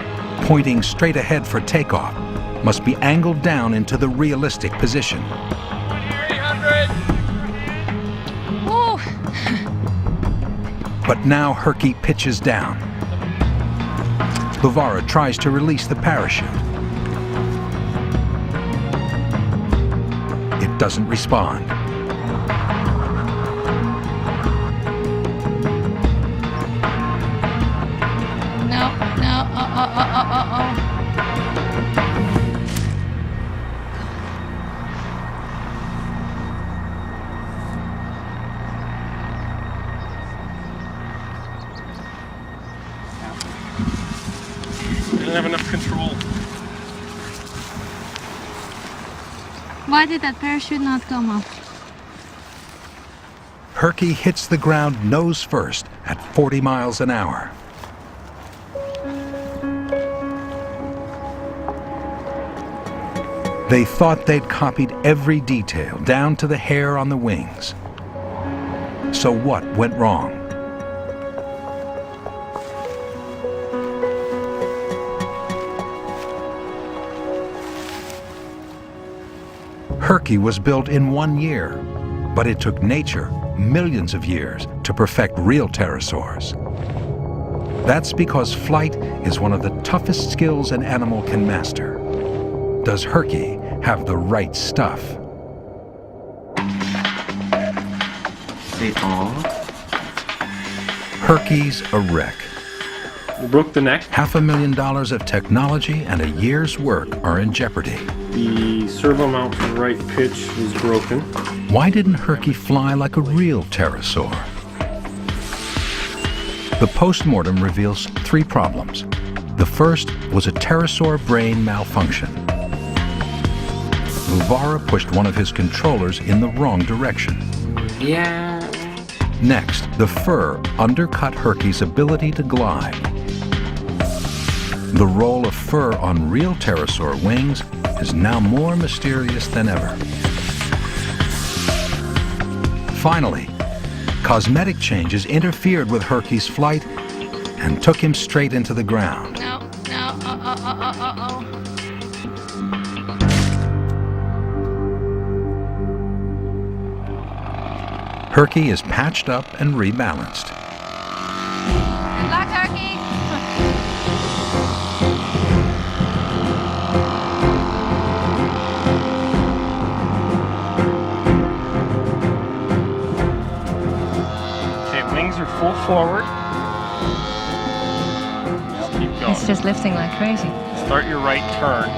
pointing straight ahead for takeoff, must be angled down into the realistic position. Whoa. But now Herky pitches down. Luvara tries to release the parachute. It doesn't respond. I don't have enough control. Why did that parachute not come up? Herky hits the ground nose first at 40 miles an hour. They thought they'd copied every detail, down to the hair on the wings. So what went wrong? Herky was built in 1 year, but it took nature millions of years to perfect real pterosaurs. That's because flight is one of the toughest skills an animal can master. Does Herky have the right stuff? Herky's a wreck. You broke the neck. $500,000 of technology and a year's work are in jeopardy. The servo mount for the right pitch is broken. Why didn't Herky fly like a real pterosaur? The postmortem reveals 3 problems. The first was a pterosaur brain malfunction. Luvara pushed one of his controllers in the wrong direction. Yeah. Next, the fur undercut Herky's ability to glide. The role of fur on real pterosaur wings is now more mysterious than ever. Finally, cosmetic changes interfered with Herky's flight and took him straight into the ground. Herky is patched up and rebalanced. Good luck, Herky. Okay, wings are full forward. Just keep going. It's just lifting like crazy. Start your right turn.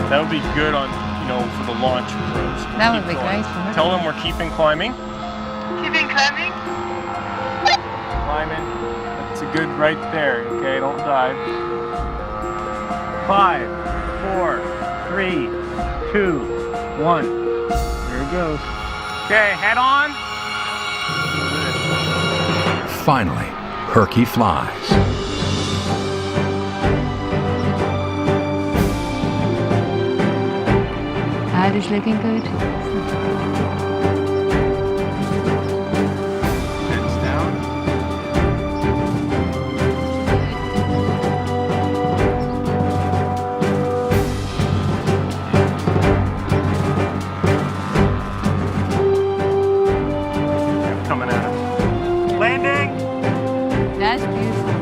That would be good on, for the launch approach. That would be great for her. Tell them we're keeping climbing. Keeping climbing? Climbing. That's a good right there. Okay, don't dive. 5, 4, 3, 2, 1. There it goes. Okay, head on. Finally, Herky flies. That is looking good. Heads down. Coming at us. Landing! That's beautiful.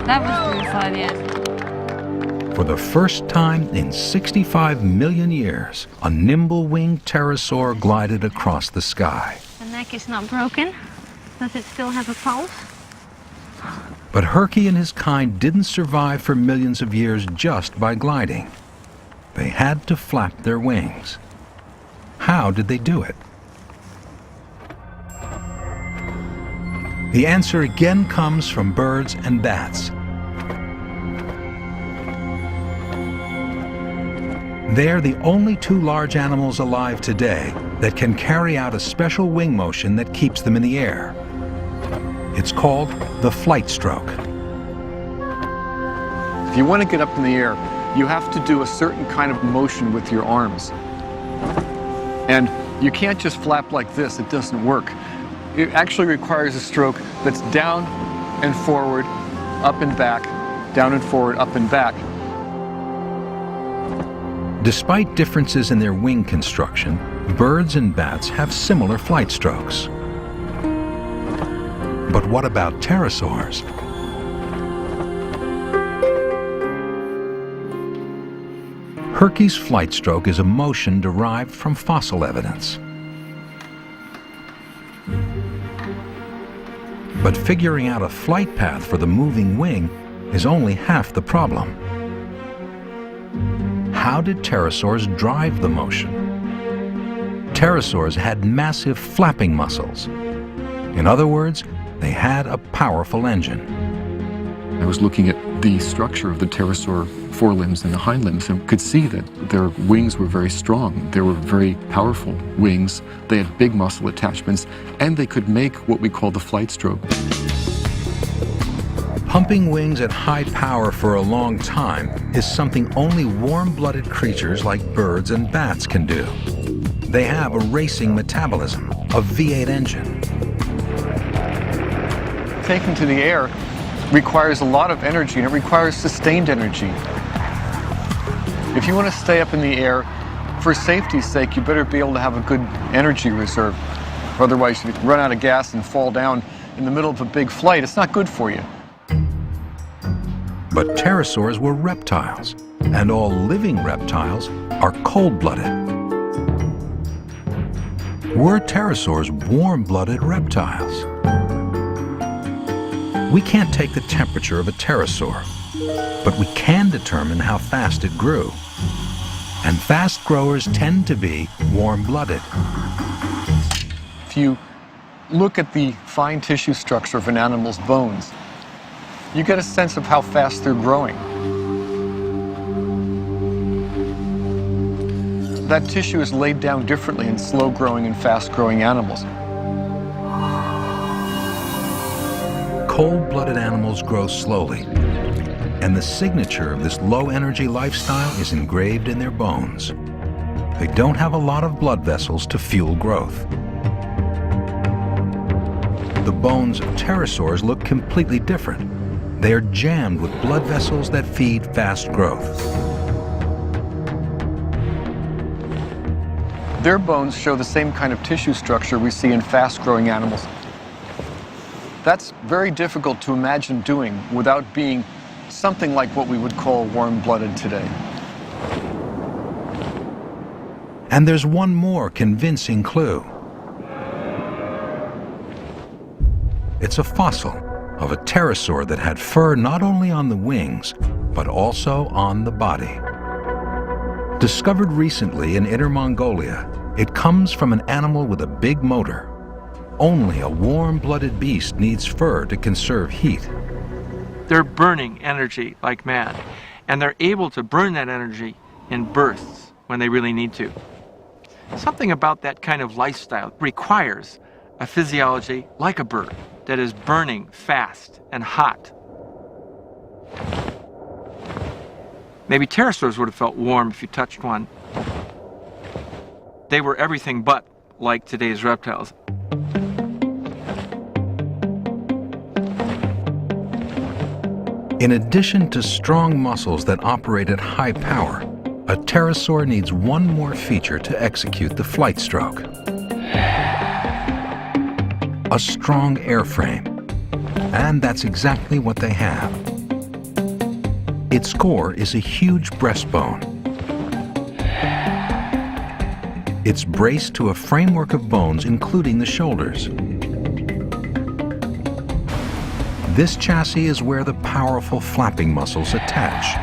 That was beautiful at the end. For the first time in 65 million years, a nimble-winged pterosaur glided across the sky. The neck is not broken. Does it still have a pulse? But Herky and his kind didn't survive for millions of years just by gliding. They had to flap their wings. How did they do it? The answer again comes from birds and bats. They're the only 2 large animals alive today that can carry out a special wing motion that keeps them in the air. It's called the flight stroke. If you want to get up in the air, you have to do a certain kind of motion with your arms. And you can't just flap like this, it doesn't work. It actually requires a stroke that's down and forward, up and back, down and forward, up and back. Despite differences in their wing construction, birds and bats have similar flight strokes. But what about pterosaurs? Herky's flight stroke is a motion derived from fossil evidence. But figuring out a flight path for the moving wing is only half the problem. How did pterosaurs drive the motion? Pterosaurs had massive flapping muscles. In other words, they had a powerful engine. I was looking at the structure of the pterosaur forelimbs and the hind limbs and could see that their wings were very strong. They were very powerful wings. They had big muscle attachments, and they could make what we call the flight stroke. Pumping wings at high power for a long time is something only warm-blooded creatures like birds and bats can do. They have a racing metabolism, a V8 engine. Taking to the air requires a lot of energy, and it requires sustained energy. If you want to stay up in the air, for safety's sake, you better be able to have a good energy reserve. Otherwise, if you run out of gas and fall down in the middle of a big flight, it's not good for you. But pterosaurs were reptiles, and all living reptiles are cold-blooded. Were pterosaurs warm-blooded reptiles? We can't take the temperature of a pterosaur, but we can determine how fast it grew. And fast growers tend to be warm-blooded. If you look at the fine tissue structure of an animal's bones, you get a sense of how fast they're growing. That tissue is laid down differently in slow-growing and fast-growing animals. Cold-blooded animals grow slowly, and the signature of this low-energy lifestyle is engraved in their bones. They don't have a lot of blood vessels to fuel growth. The bones of pterosaurs look completely different. They are jammed with blood vessels that feed fast growth. Their bones show the same kind of tissue structure we see in fast-growing animals. That's very difficult to imagine doing without being something like what we would call warm-blooded today. And there's one more convincing clue. It's a fossil of a pterosaur that had fur not only on the wings, but also on the body. Discovered recently in Inner Mongolia, it comes from an animal with a big motor. Only a warm-blooded beast needs fur to conserve heat. They're burning energy like mad, and they're able to burn that energy in bursts when they really need to. Something about that kind of lifestyle requires a physiology like a bird that is burning fast and hot. Maybe pterosaurs would have felt warm if you touched one. They were everything but like today's reptiles. In addition to strong muscles that operate at high power, a pterosaur needs one more feature to execute the flight stroke. A strong airframe. And that's exactly what they have. Its core is a huge breastbone. It's braced to a framework of bones, including the shoulders. This chassis is where the powerful flapping muscles attach.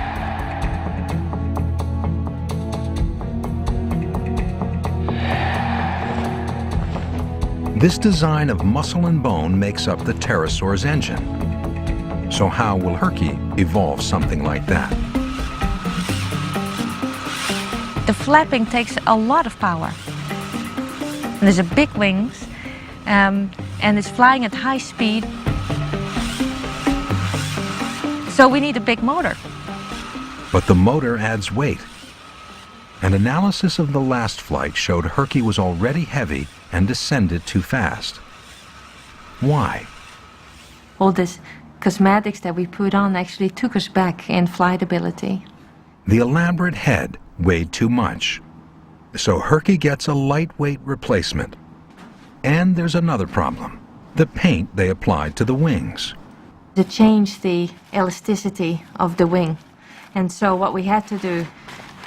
This design of muscle and bone makes up the pterosaur's engine. So how will Herky evolve something like that? The flapping takes a lot of power. There's a big wings, and it's flying at high speed. So we need a big motor. But the motor adds weight. An analysis of the last flight showed Herky was already heavy and descended too fast. Why? All this cosmetics that we put on actually took us back in flight ability. The elaborate head weighed too much. So Herky gets a lightweight replacement. And there's another problem. The paint they applied to the wings. It changed the elasticity of the wing. And so what we had to do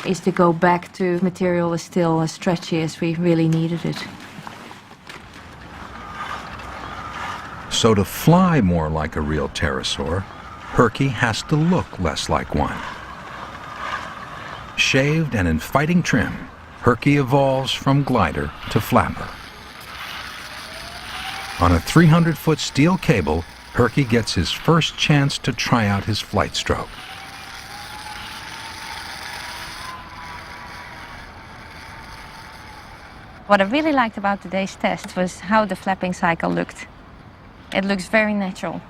is to go back to material as still as stretchy as we really needed it. So to fly more like a real pterosaur, Herky has to look less like one. Shaved and in fighting trim, Herky evolves from glider to flapper. On a 300-foot steel cable, Herky gets his first chance to try out his flight stroke. What I really liked about today's test was how the flapping cycle looked. It looks very natural.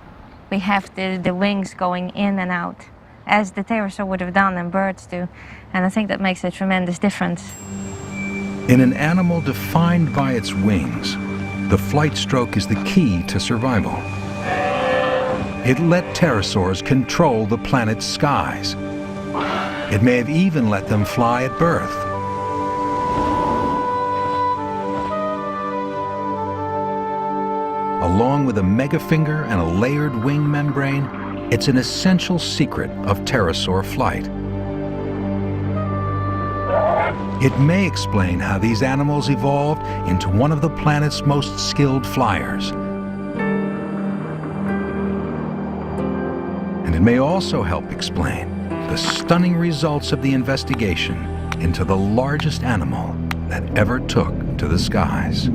We have the wings going in and out, as the pterosaur would have done and birds do, and I think that makes a tremendous difference. In an animal defined by its wings, the flight stroke is the key to survival. It let pterosaurs control the planet's skies, It may have even let them fly at birth. Along with a megafinger and a layered wing membrane, it's an essential secret of pterosaur flight. It may explain how these animals evolved into one of the planet's most skilled flyers. And it may also help explain the stunning results of the investigation into the largest animal that ever took to the skies.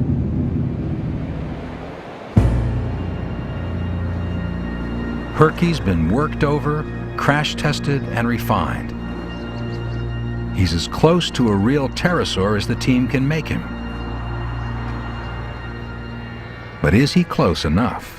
Herky's been worked over, crash tested, and refined. He's as close to a real pterosaur as the team can make him. But is he close enough?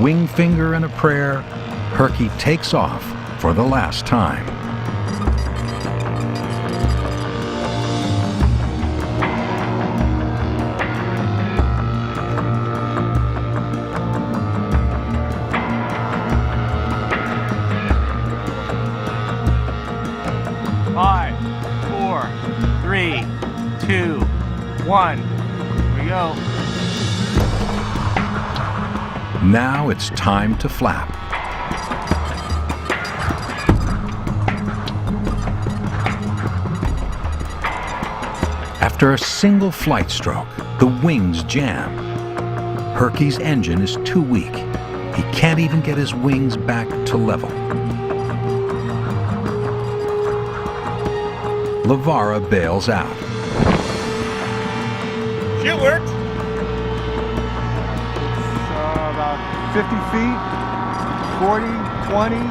Wing finger and a prayer, Herky takes off for the last time. Five, 4, 3, 2, 1. Here we go. Now it's time to flap. After a single flight stroke, the wings jam. Herky's engine is too weak. He can't even get his wings back to level. Lavara bails out. It worked. 50 feet, 40, 20,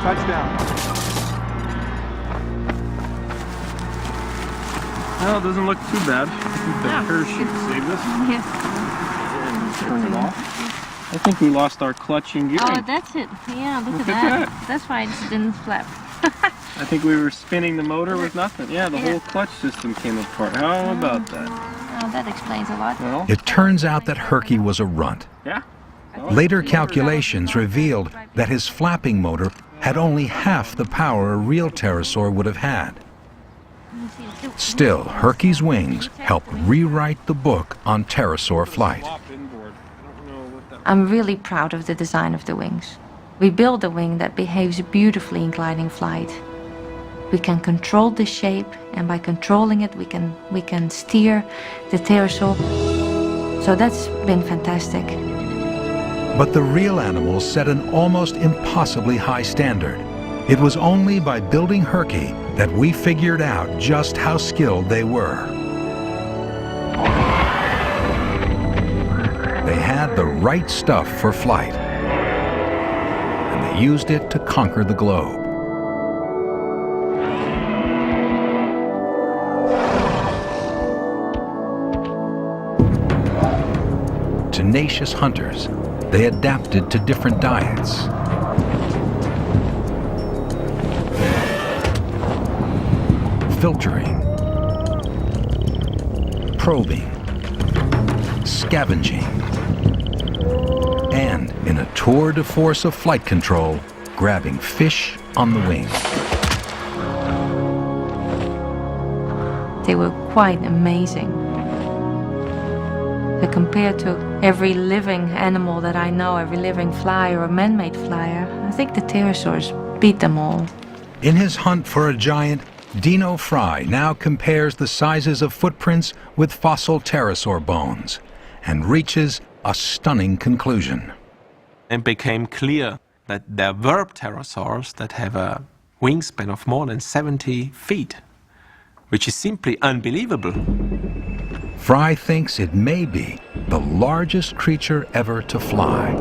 touchdown. Well, it doesn't look too bad. The parachute saved us. Yeah. Turn it off. I think we lost our clutch and gearing. Oh, that's it. Yeah, look at that. That's why it didn't flap. I think we were spinning the motor with nothing. Yeah, the whole clutch system came apart. How about that? Oh, that explains a lot. Well, It turns out that Herky was a runt. yeah. Later calculations revealed that his flapping motor had only half the power a real pterosaur would have had. Still, Herky's wings helped rewrite the book on pterosaur flight. I'm really proud of the design of the wings. We built a wing that behaves beautifully in gliding flight. We can control the shape, and by controlling it, we can steer the pterosaur. So that's been fantastic. But the real animals set an almost impossibly high standard. It was only by building Herky that we figured out just how skilled they were. They had the right stuff for flight, and they used it to conquer the globe. Tenacious hunters, they adapted to different diets. Filtering, probing, scavenging, and in a tour de force of flight control, grabbing fish on the wing. They were quite amazing. Compared to every living animal that I know, every living flyer or man-made flyer, I think the pterosaurs beat them all. In his hunt for a giant, Dino Fry now compares the sizes of footprints with fossil pterosaur bones and reaches a stunning conclusion. It became clear that there were pterosaurs that have a wingspan of more than 70 feet, which is simply unbelievable. Fry thinks it may be the largest creature ever to fly.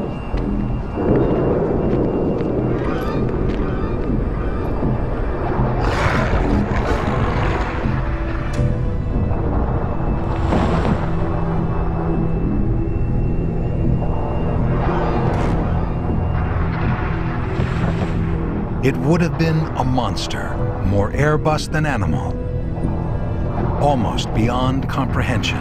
it would have been a monster, more Airbus than animal, almost beyond comprehension.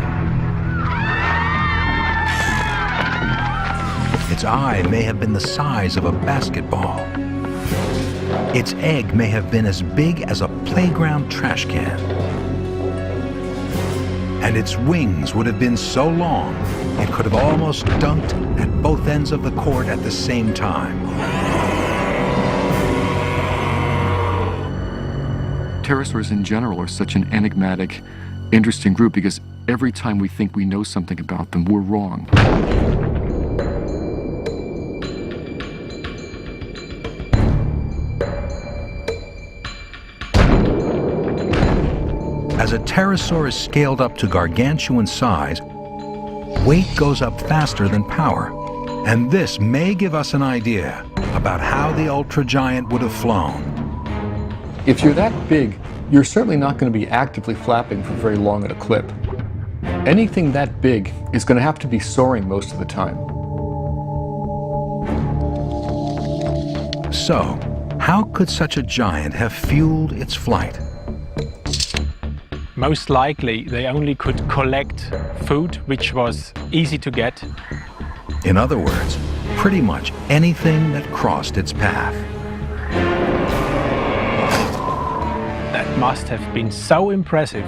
Its eye may have been the size of a basketball. Its egg may have been as big as a playground trash can. And its wings would have been so long, it could have almost dunked at both ends of the court at the same time. Pterosaurs in general are such an enigmatic, interesting group because every time we think we know something about them, we're wrong. As a pterosaur is scaled up to gargantuan size, weight goes up faster than power. And this may give us an idea about how the ultragiant would have flown. If you're that big, you're certainly not going to be actively flapping for very long at a clip. Anything that big is going to have to be soaring most of the time. So, how could such a giant have fueled its flight? Most likely, they only could collect food, which was easy to get. In other words, pretty much anything that crossed its path. That must have been so impressive,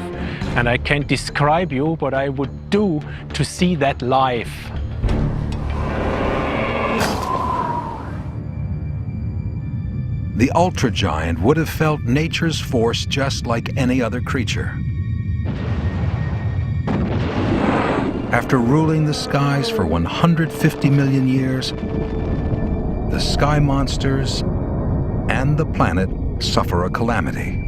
and I can't describe you what I would do to see that live. The ultragiant would have felt nature's force just like any other creature. After ruling the skies for 150 million years, the sky monsters and the planet suffer a calamity.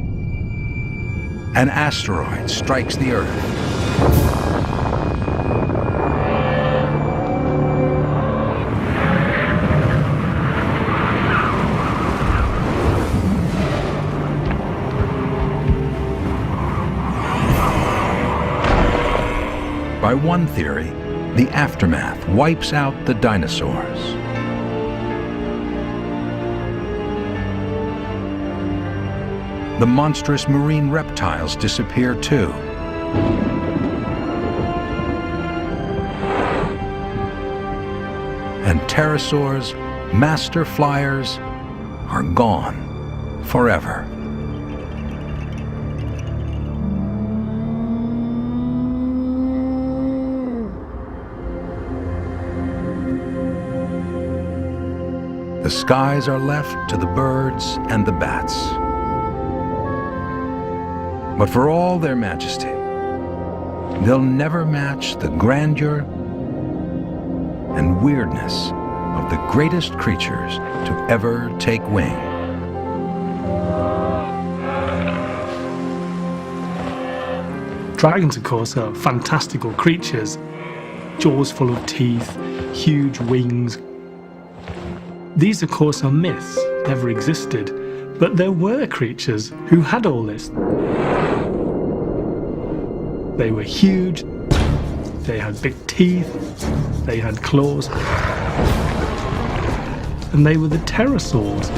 An asteroid strikes the Earth. By one theory, the aftermath wipes out the dinosaurs. The monstrous marine reptiles disappear too. And pterosaurs, master flyers, are gone forever. The skies are left to the birds and the bats. But for all their majesty, they'll never match the grandeur and weirdness of the greatest creatures to ever take wing. Dragons, of course, are fantastical creatures. Jaws full of teeth, huge wings. These, of course, are myths, never existed. But there were creatures who had all this. They were huge, they had big teeth, they had claws, and they were the pterosaurs.